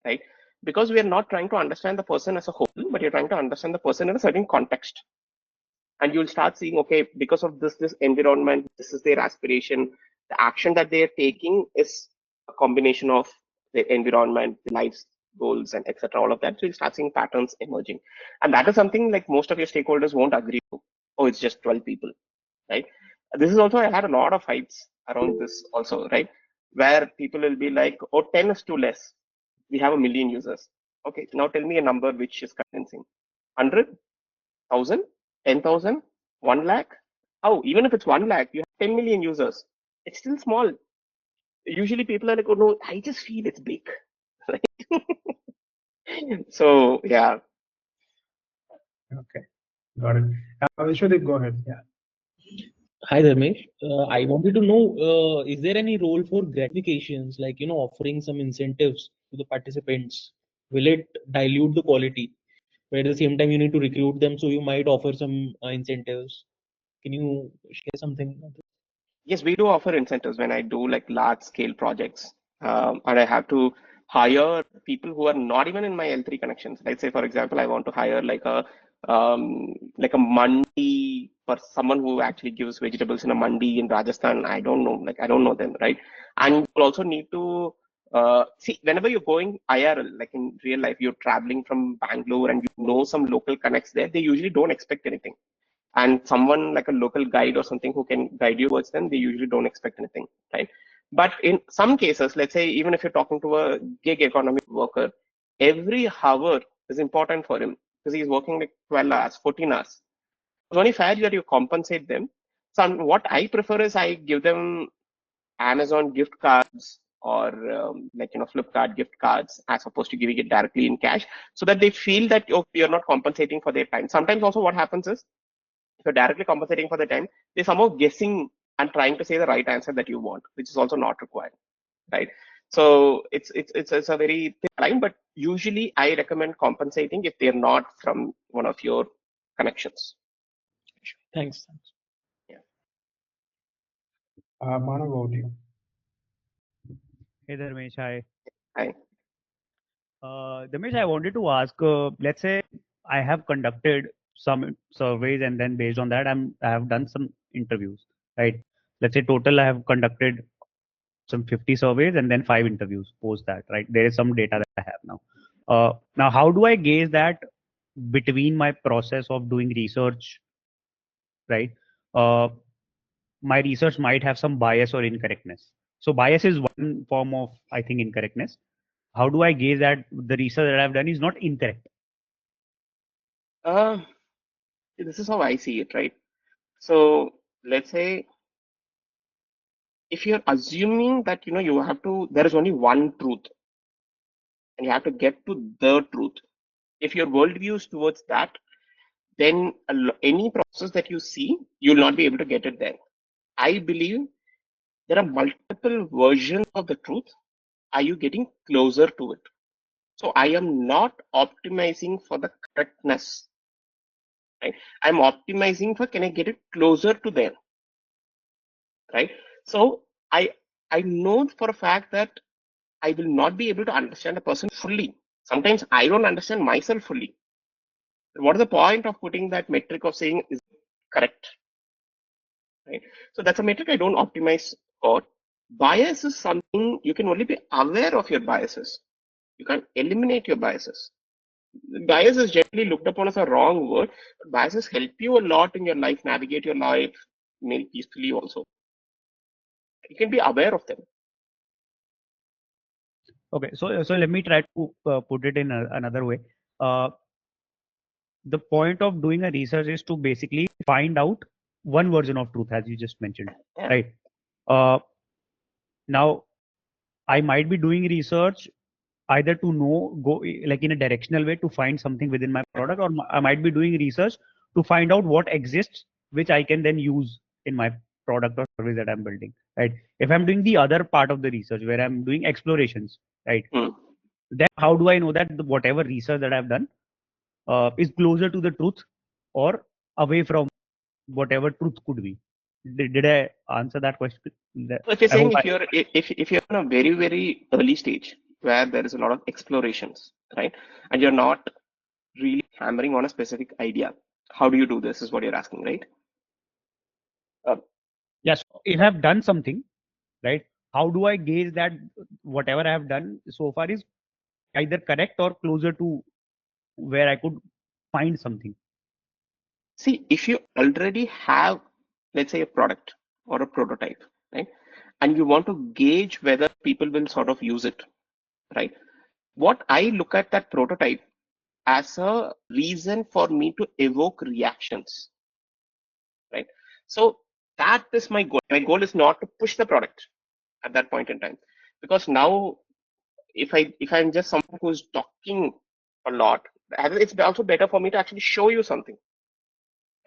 right? Because we are not trying to understand the person as a whole, but you're trying to understand the person in a certain context. And you'll start seeing, okay, because of this environment, this is their aspiration. The action that they are taking is a combination of the environment, the life goals, and etc. All of that. So you'll start seeing patterns emerging, and that is something like most of your stakeholders won't agree to. Oh, it's just 12 people, right? This is also, I had a lot of fights around this also, right? Where people will be like, oh, 10 is too less. We have a million users. Okay, now tell me a number which is convincing. 100, 1,000, 10,000, 1 lakh? Oh, even if it's 1 lakh, you have 10 million users. It's still small. Usually people are like, oh no, I just feel it's big. Right? So, yeah. Okay. Got it. Vishnu, go ahead. Yeah. Hi Dharmesh, I wanted to know, is there any role for gratifications, like offering some incentives to the participants? Will it dilute the quality? But at the same time, you need to recruit them, so you might offer some incentives. Can you share something? Yes, we do offer incentives when I do like large scale projects. And I have to hire people who are not even in my L3 connections. Let's say, for example, I want to hire like a mandi for someone who actually gives vegetables in a mandi in Rajasthan. I don't know, like I don't know them, right? And you also need to see whenever you're going IRL, like in real life, you're traveling from Bangalore and you know some local connects there, they usually don't expect anything, and someone like a local guide or something who can guide you towards them, they usually don't expect anything, right? But in some cases, let's say even if you're talking to a gig economy worker, every hour is important for him because he's working like 12 hours, 14 hours. It's only fair that you compensate them. So what I prefer is I give them Amazon gift cards or Flipkart gift cards as opposed to giving it directly in cash, so that they feel that, oh, you're not compensating for their time. Sometimes also what happens is, if you're directly compensating for the time, they're somehow guessing and trying to say the right answer that you want, which is also not required, right? So it's a very thin line, but usually I recommend compensating if they're not from one of your connections. Thanks. Yeah. Manav, over to you. Hey Dharmesh, hi. Hi. Dharmesh, I wanted to ask, let's say I have conducted some surveys and then based on that, I have done some interviews, right? Let's say total I have conducted some 50 surveys and then 5 interviews post that, right? There is some data that I have now. Now, how do I gauge that between my process of doing research, right? Uh, my research might have some bias or incorrectness. So bias is one form of, I think, incorrectness. How do I gauge that the research that I've done is not incorrect? uh, this is how I see it, right? So let's say if you're assuming that you have to, there is only one truth and you have to get to the truth. If your worldview is towards that, then any process that you see, you'll not be able to get it there. I believe there are multiple versions of the truth. Are you getting closer to it? So I am not optimizing for the correctness, right? I'm optimizing for, can I get it closer to there, right? So I I know for a fact that I will not be able to understand a person fully. Sometimes I don't understand myself fully. What is the point of putting that metric of saying is it correct? Right? So that's a metric I don't optimize for. Bias is something you can only be aware of your biases. You can't eliminate your biases. Bias is generally looked upon as a wrong word, but biases help you a lot in your life, navigate your life, maybe peacefully also. You can be aware of them. Okay, so let me try to put it in another way. Uh, the point of doing a research is to basically find out one version of truth, as you just mentioned, Yeah. right? Uh, Now, I might be doing research either to know, go like in a directional way to find something within my product, or I might be doing research to find out what exists, which I can then use in my product or service that I'm building, right? If I'm doing the other part of the research where I'm doing explorations, right? Hmm. Then how do I know that whatever research that I've done is closer to the truth or away from whatever truth could be? Did I answer that question? So if you're I hope saying I. if you're in a very, very early stage where there is a lot of explorations, right? And you're not really hammering on a specific idea, how do you do this is what you're asking, right? Uh, Yes, if I've done something, right, how do I gauge that whatever I have done so far is either correct or closer to where I could find something? See, if you already have, let's say, a product or a prototype, right, and you want to gauge whether people will sort of use it, right? What I look at that prototype as a reason for me to evoke reactions, right? So that is my goal. My goal is not to push the product at that point in time, because now if I'm just someone who's talking a lot, it's also better for me to actually show you something.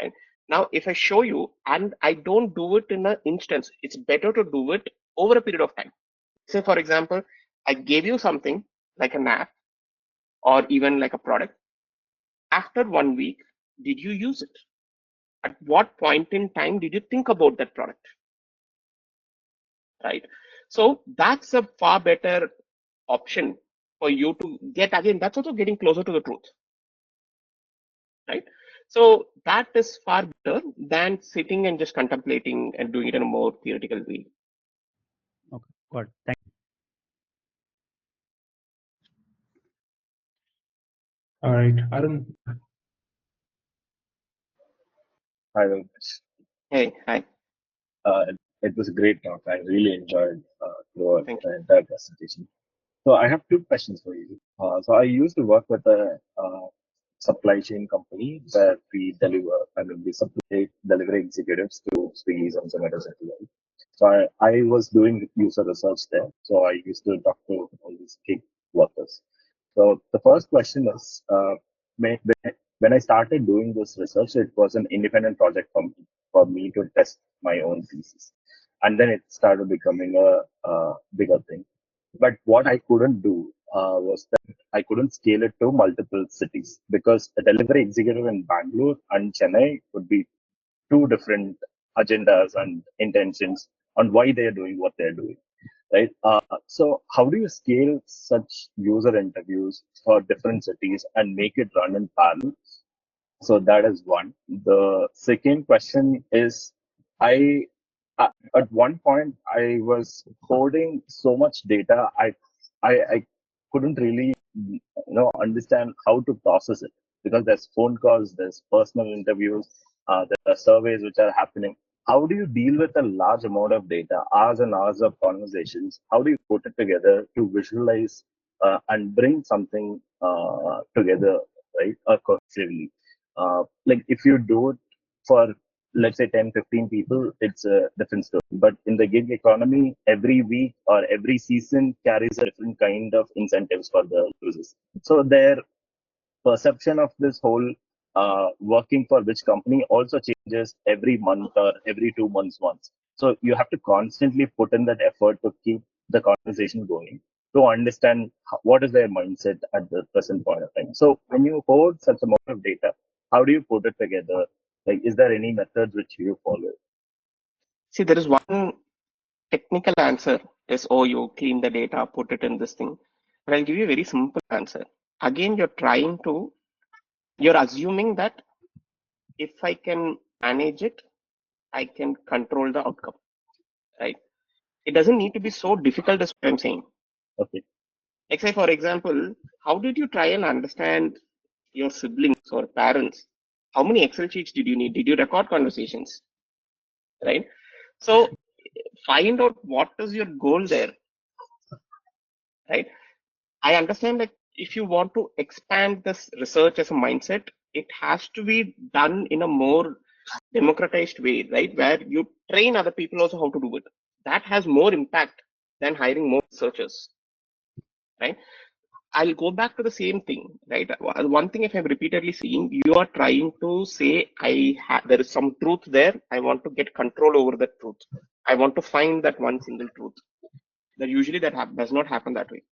Right? Now, if I show you and I don't do it in an instance, it's better to do it over a period of time. Say, for example, I gave you something like an app or even like a product. After 1 week, did you use it? At what point in time did you think about that product? Right? So that's a far better option for you to get. Again, that's also getting closer to the truth. Right? So that is far better than sitting and just contemplating and doing it in a more theoretical way. Okay, got it. Thank All right, Arun. Hi, Dharmesh. Hey, hi. It was a great talk. I really enjoyed throughout Thank you. the entire presentation. So I have two questions for you. So I used to work with a supply chain company where we deliver, we supply delivery executives to Swiggy, Zomato, etc. So I was doing user research there. So I used to talk to all these gig workers. So the first question is, when when I started doing this research, it was an independent project for me to test my own thesis. And then it started becoming a bigger thing. But what I couldn't do was that I couldn't scale it to multiple cities because the delivery executive in Bangalore and Chennai would be two different agendas and intentions on why they're doing what they're doing, right? So how do you scale such user interviews for different cities and make it run in parallel? So that is one. The second question is, I at one point I was holding so much data, I couldn't really understand how to process it because there's phone calls, there's personal interviews, there are surveys which are happening. How do you deal with a large amount of data, hours and hours of conversations? How do you put it together to visualize and bring something together, right, or cohesively? Like if you do it for, let's say, 10, 15 people, it's a different story. But in the gig economy, every week or every season carries a different kind of incentives for the users. So their perception of this whole working for which company also changes every month or every 2 months once. So you have to constantly put in that effort to keep the conversation going, to understand what is their mindset at the present point of time. So when you hold such amount of data, how do you put it together? Like, is there any methods which you follow? See, there is one technical answer is, oh, you clean the data, put it in this thing. But I'll give you a very simple answer. Again, you're assuming that if I can manage it, I can control the outcome, right? It doesn't need to be so difficult as what I'm saying. Okay. Like say, for example, how did you try and understand your siblings or parents? How many Excel sheets did you need? Did you record conversations, right? So find out what is your goal there, right? I understand that if you want to expand this research as a mindset, it has to be done in a more democratized way, right? Where you train other people also how to do it. That has more impact than hiring more researchers, right? I'll go back to the same thing, right? One thing, if I'm repeatedly seeing, you are trying to say, there is some truth there. I want to get control over that truth. I want to find that one single truth. That usually does not happen that way.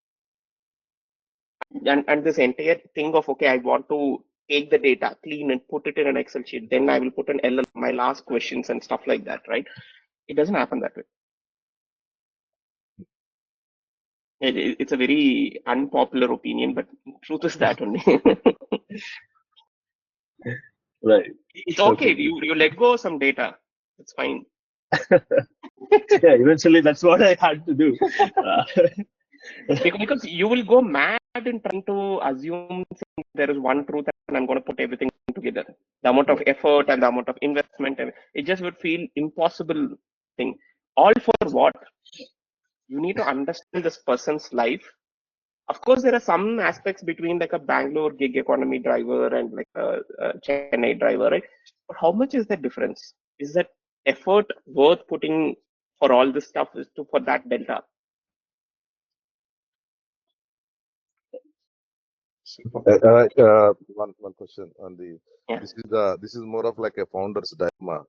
And this entire thing of, okay, I want to take the data, clean and put it in an Excel sheet. Then I will put an LL, my last questions and stuff like that, right? It doesn't happen that way. It's a very unpopular opinion, but truth is that only. Right. It's okay. Okay. You let go of some data. It's fine. Yeah, eventually that's what I had to do. Because you will go mad in trying to assume there is one truth and I'm going to put everything together. The amount of effort and the amount of investment, and it just would feel impossible thing. All for what? You need to understand this person's life. Of course, there are some aspects between like a Bangalore gig economy driver and like a Chennai driver, right? But how much is the difference? Is that effort worth putting for all this stuff for that delta? One question on the Yeah. this is more of like a founder's dilemma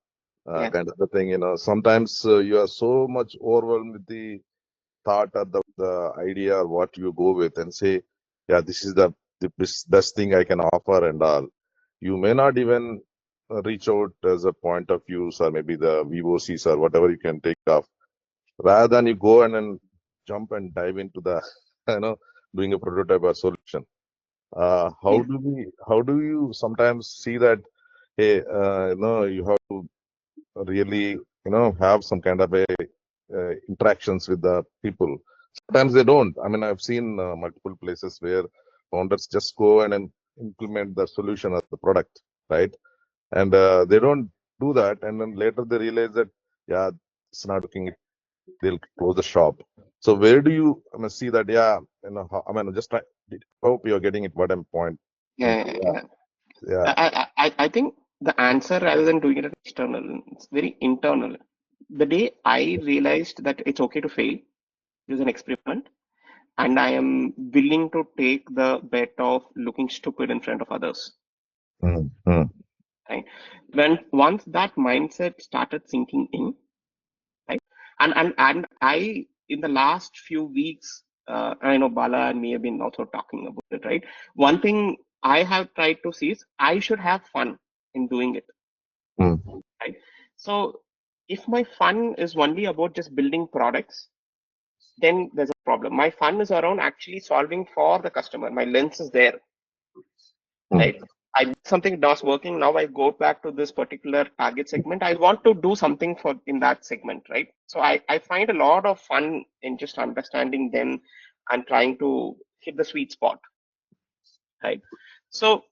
Yeah. kind of the thing. Sometimes you are so much overwhelmed with the thought or the idea or what you go with and say, yeah, this is the best thing I can offer and all. You may not even reach out as a point of views or maybe the VOCs or whatever you can take off. Rather than you go and then jump and dive into the doing a prototype or solution. Yeah. How do you sometimes see that, hey, you have to really, have some kind of a interactions with the people. Sometimes they don't. I mean, I've seen multiple places where founders just go and then implement the solution or the product, right? And they don't do that, and then later they realize that, yeah, it's not working. They'll close the shop. So where do you, see that? Yeah, just try. Hope you're getting it. What I'm point. Yeah. Yeah. Yeah. I think the answer, rather than doing it external, it's very internal. The day I realized that it's okay to fail, it was an experiment, and I am willing to take the bet of looking stupid in front of others. Mm-hmm. Right? Once that mindset started sinking in, right? And I, in the last few weeks, I know Bala and me have been also talking about it, right? One thing I have tried to see is I should have fun in doing it, right? So if my fun is only about just building products, then there's a problem. My fun is around actually solving for the customer. My lens is there, right? I did something that was working. Now I go back to this particular target segment. I want to do something for in that segment, right? So I find a lot of fun in just understanding them and trying to hit the sweet spot, right? So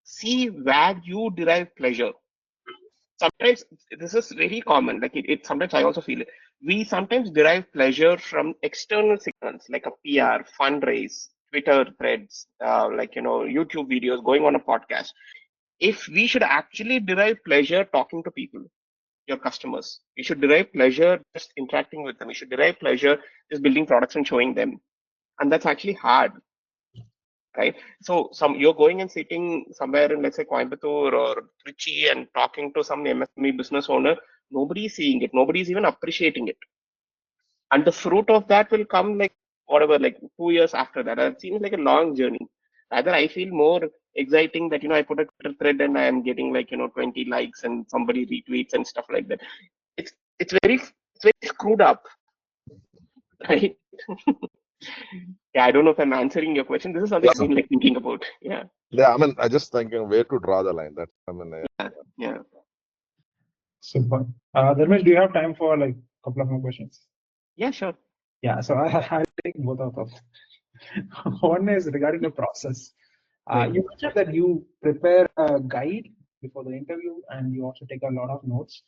see where you derive pleasure. Sometimes this is very common. Like it sometimes I also feel it. We sometimes derive pleasure from external signals like a PR, fundraise, Twitter threads, YouTube videos, going on a podcast. If we should actually derive pleasure talking to people, your customers, you should derive pleasure just interacting with them. You should derive pleasure just building products and showing them. And that's actually hard, right? So you're going and sitting somewhere in, let's say, Coimbatore or Trichy and talking to some MSME business owner. Nobody's seeing it. Nobody's even appreciating it. And the fruit of that will come like whatever, like 2 years after that. It seems like a long journey. Rather, I feel more exciting that I put a Twitter thread and I am getting 20 likes and somebody retweets and stuff like that. It's it's very screwed up, right? Yeah, I don't know if I'm answering your question. This is something I've been thinking about. Yeah. Yeah, I mean, I just thinking where to draw the line. That's, Yeah. Super. Dharmesh, do you have time for like a couple of more questions? Yeah, sure. Yeah, so I'll take both of them. One is regarding the process. You mentioned that you prepare a guide before the interview and you also take a lot of notes.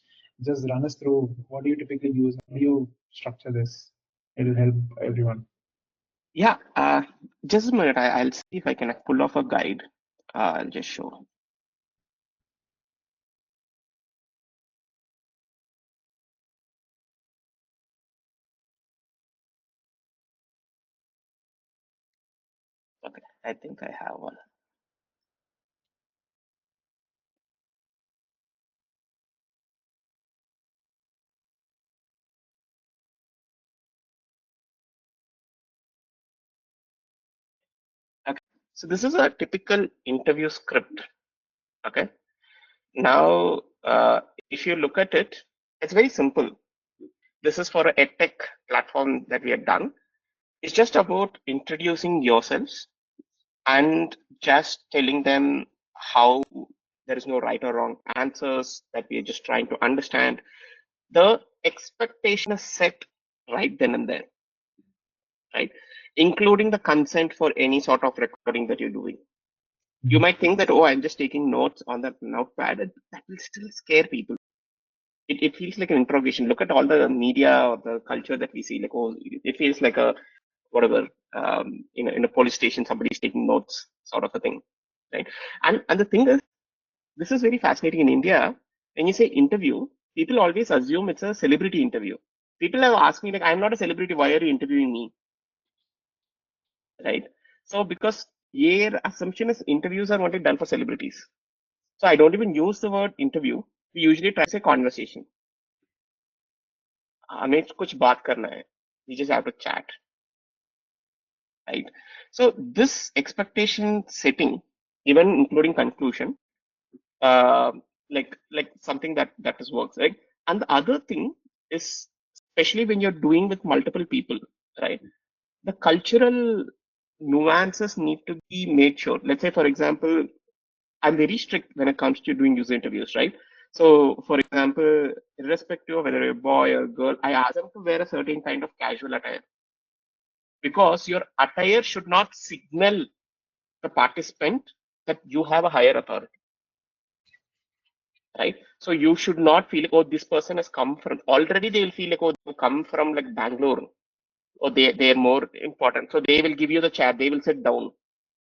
Just run us through what do you typically use? How do you structure this? It'll help everyone. Yeah. Just a minute. I'll see if I can pull off a guide. I'll just show. Okay, I think I have one. Okay, so this is a typical interview script. Okay, now if you look at it, it's very simple. This is for a edtech platform that we have done. It's just about introducing yourselves and just telling them how there is no right or wrong answers, that we are just trying to understand. The expectation is set right then and there, right? Including the consent for any sort of recording that you're doing. You might think that, oh, I'm just taking notes on that notepad. That will still scare people. It feels like an interrogation. Look at all the media or the culture that we see. Like, oh, it feels like a whatever, in a police station, somebody's taking notes, sort of a thing, right? And the thing is, this is very fascinating in India. When you say interview, people always assume it's a celebrity interview. People have asked me like, I'm not a celebrity. Why are you interviewing me? Right? So because Your assumption is interviews are only done for celebrities. So I don't even use the word interview. We usually try to say conversation. हमें कुछ बात करना है. We just have to chat, right? So this expectation setting, even including conclusion, uh, like something that is works, right? And the other thing is, especially when you're doing with multiple people, right? The cultural nuances need to be made sure. Let's say, for example, I'm very strict when it comes to doing user interviews, right? So, for example, irrespective of whether you're a boy or girl, I ask them to wear a certain kind of casual attire because your attire should not signal the participant that you have a higher authority, right? So you should not feel like, oh, this person has come from, already they will feel like, oh, they come from like Bangalore, or they're more important. So they will give you the chair, they will sit down.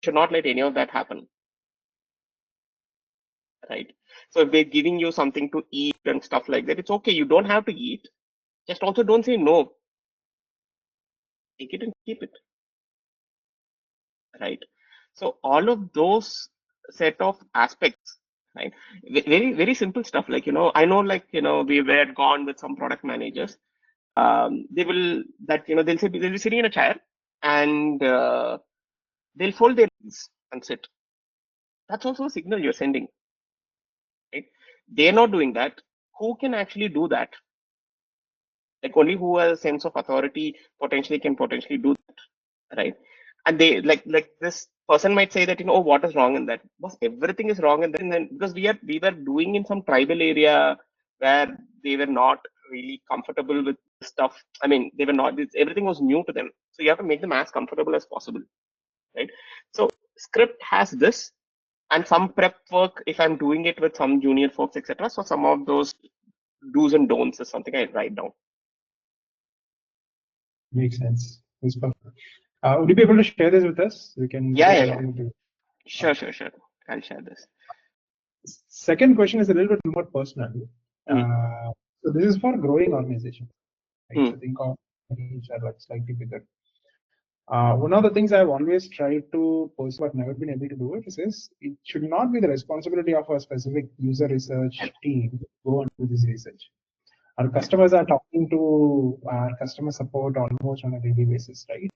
Should not let any of that happen, right? So if they're giving you something to eat and stuff like that, it's okay. You don't have to eat. Just also don't say no. Take it and keep it, right? So all of those set of aspects, right? Very, very simple stuff. Like, I know, like, we were gone with some product managers. They will, that, they'll be sitting in a chair and they'll fold their legs and sit. That's also a signal you're sending, right? They're not doing that. Who can actually do that? Like only who has a sense of authority can potentially do that, right? And they like this person might say that, oh, what is wrong in that? Boss, everything is wrong in that. And then because we were doing in some tribal area where they were not really comfortable with stuff. I mean, they were not. Everything was new to them, so you have to make them as comfortable as possible, right? So script has this and some prep work if I'm doing it with some junior folks, etc. So some of those do's and don'ts is something I write down. Makes sense. It's perfect. Would you be able to share this with us? We can. Yeah. Sure. I'll share this. Second question is a little bit more personal. Mm. So this is for growing organization. Right? Mm. So think of which are like slightly bigger. One of the things I've always tried to pursue but never been able to do it is it should not be the responsibility of a specific user research team to go and do this research. Our customers are talking to our customer support almost on a daily basis, right?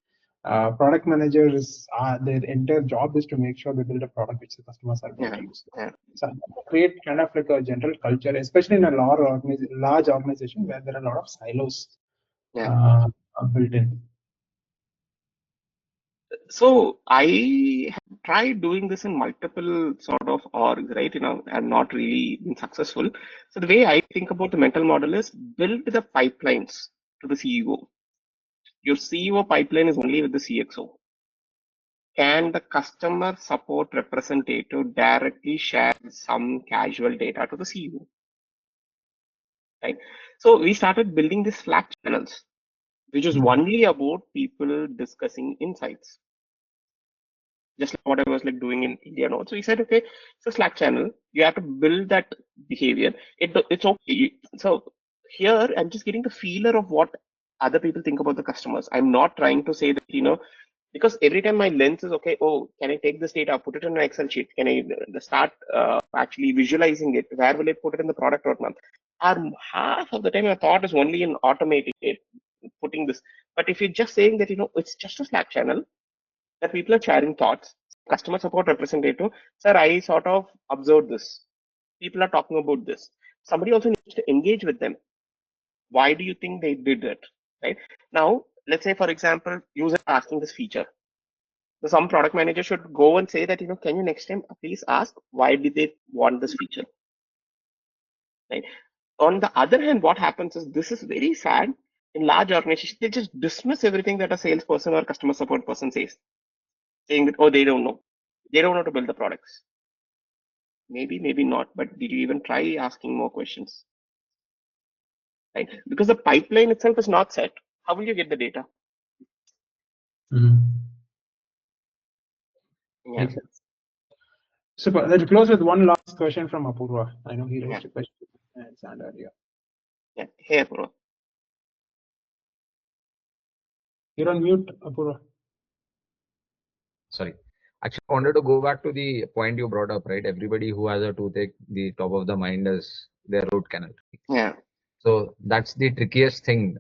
Product managers, their entire job is to make sure they build a product which the customers are going to use. Yeah. So create kind of like a general culture, especially in a large organization where there are a lot of silos built in. So I have tried doing this in multiple sort of orgs, right? I'm not really been successful. So the way I think about the mental model is build the pipelines to the CEO. Your CEO pipeline is only with the CXO. Can the customer support representative directly share some casual data to the CEO? Right. So we started building these Slack channels, which is only about people discussing insights. Just like what I was like doing in India. No? So we said, okay, it's a Slack channel. You have to build that behavior. It's okay. So here I'm just getting the feeler of what other people think about the customers. I'm not trying to say that, because every time my lens is okay, oh, can I take this data, put it in an Excel sheet? Can I start actually visualizing it? Where will I put it in the product roadmap? Half of the time my thought is only in automating it, putting this. But if you're just saying that, it's just a Slack channel, that people are sharing thoughts. Customer support representative, sir, I sort of observed this. People are talking about this. Somebody also needs to engage with them. Why do you think they did it? Right now, let's say, for example, user asking this feature. So some product manager should go and say that, can you next time please ask why did they want this feature? Right. On the other hand, what happens is this is very sad. In large organizations, they just dismiss everything that a salesperson or customer support person says, saying that, oh, they don't know. They don't know to build the products. Maybe not, but did you even try asking more questions? Right? Because the pipeline itself is not set. How will you get the data? Yeah. Super. Let's close with one last question from Apurva. I know he raised a question and it's earlier. Yeah. Hey, Apurva. You're on mute, Apurva. Sorry. Actually, I wanted to go back to the point you brought up, right? Everybody who has a toothache, the top of the mind is their root canal. Yeah. So that's the trickiest thing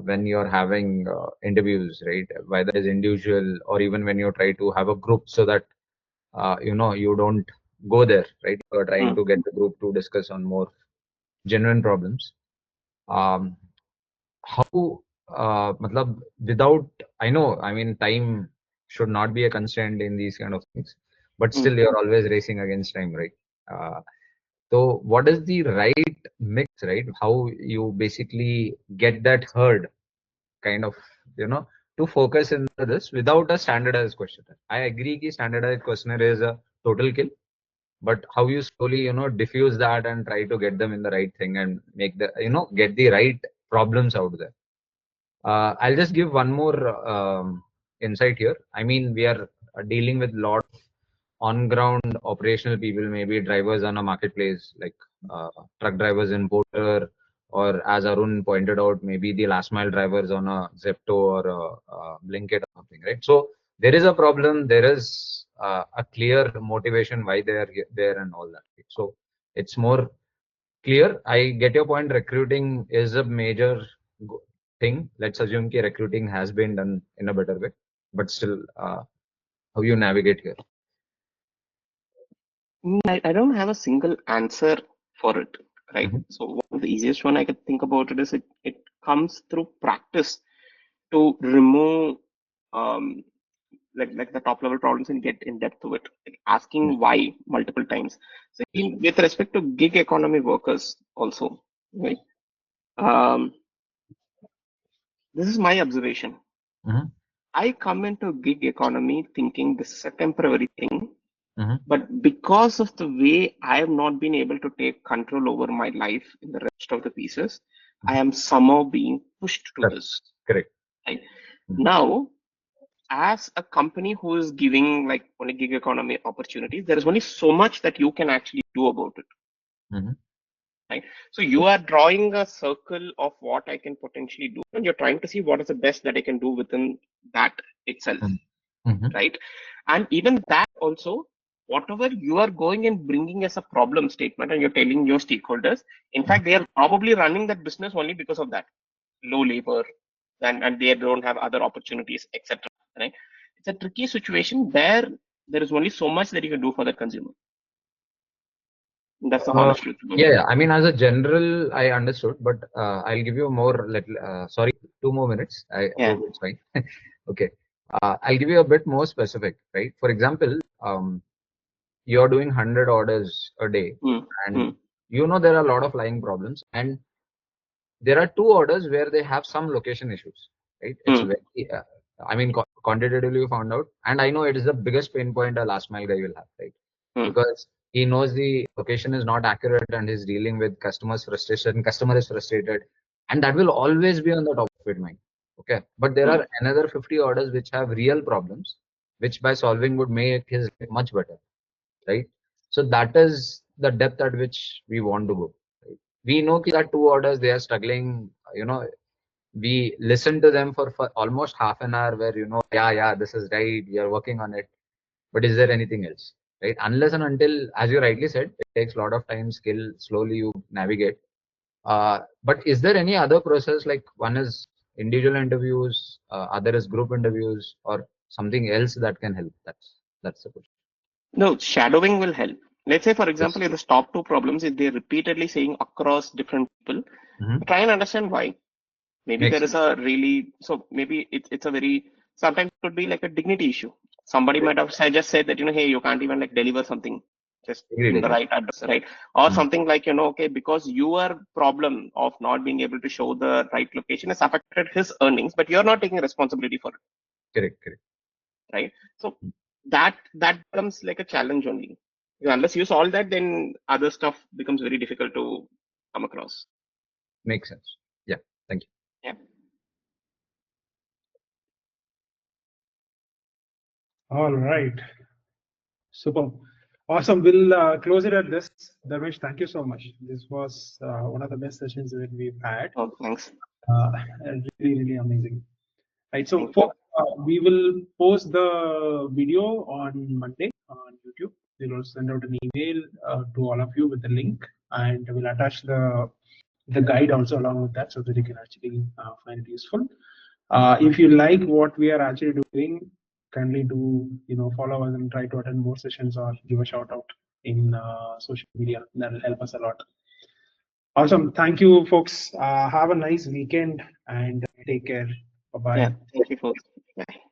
when you're having interviews, right? Whether it's individual or even when you try to have a group, so that you don't go there, right? You're trying to get the group to discuss on more genuine problems. How matlab, without, I know, I mean, time should not be a constraint in these kind of things, but still you're always racing against time, right? So what is the right mix, right? How you basically get that herd kind of, to focus in this without a standardized questionnaire. I agree that standardized questionnaire is a total kill, but how you slowly, diffuse that and try to get them in the right thing and make the, get the right problems out there. I'll just give one more insight here. I mean, we are dealing with a lot of on-ground operational people, maybe drivers on a marketplace, like truck drivers in Porter, or as Arun pointed out, maybe the last mile drivers on a Zepto or a Blinkit or something, right? So there is a problem. There is a clear motivation why they are there and all that. Right? So it's more clear. I get your point. Recruiting is a major thing. Let's assume that recruiting has been done in a better way, but still, how you navigate here? I don't have a single answer for it, right? So one of the easiest one I could think about it is it comes through practice to remove like the top level problems and get in depth to it, like asking why multiple times. So with respect to gig economy workers also, right? This is my observation. I come into gig economy thinking this is a temporary thing, but because of the way I have not been able to take control over my life in the rest of the pieces, I am somehow being pushed to this. Correct. Right? Now, as a company who is giving like only gig economy opportunities, there is only so much that you can actually do about it. Right? So you are drawing a circle of what I can potentially do, and you're trying to see what is the best that I can do within that itself. Right? And even that also, whatever you are going and bringing as a problem statement and you're telling your stakeholders, in fact, they are probably running that business only because of that low labor and they don't have other opportunities, etc. Right? It's a tricky situation where there is only so much that you can do for the consumer. That's the honest truth. Yeah, I mean, as a general, I understood, but I'll give you more. Sorry, 2 more minutes. I hope it's fine. Okay, I'll give you a bit more specific, right? For example, you're doing 100 orders a day, and there are a lot of lying problems, and there are 2 orders where they have some location issues, right? It's very, I mean, quantitatively found out, and I know it is the biggest pain point a last mile guy will have, right? Because he knows the location is not accurate and he's dealing with customers' frustration. Customer is frustrated, and that will always be on the top of his mind. Okay, but there are another 50 orders which have real problems, which by solving would make his life much better, right? So that is the depth at which we want to go. Right? We know that 2 orders they are struggling. We listen to them for almost half an hour, where yeah, this is right. We are working on it. But is there anything else? Right? Unless and until, as you rightly said, it takes a lot of time, skill, slowly you navigate. But is there any other process, like one is individual interviews, other is group interviews, or something else that can help? That's the question. No, shadowing will help. Let's say, for example, if the top 2 problems is they're repeatedly saying across different people, try and understand why. Maybe there is a really, so maybe it's a very, sometimes it could be like a dignity issue. Somebody might have just said that, hey, you can't even like deliver something just in the right address, right? Or something like, okay, because your problem of not being able to show the right location has affected his earnings, but you're not taking responsibility for it. Correct. Right? So that becomes like a challenge only. Unless you solve that, then other stuff becomes very difficult to come across. Makes sense. Yeah, thank you. Yeah. All right. Super. Awesome. We'll close it at this. Dharmesh, thank you so much. This was one of the best sessions that we've had. Oh, thanks. Really, really amazing. Right. So, folks, We will post the video on Monday on YouTube. We will send out an email to all of you with the link, and we'll attach the guide also along with that, so that you can actually find it useful. If you like what we are actually doing, kindly do follow us and try to attend more sessions or give a shout out in social media. That will help us a lot. Awesome. Thank you, folks. Have a nice weekend and take care. Bye bye. Yeah, thank you, folks. Bye.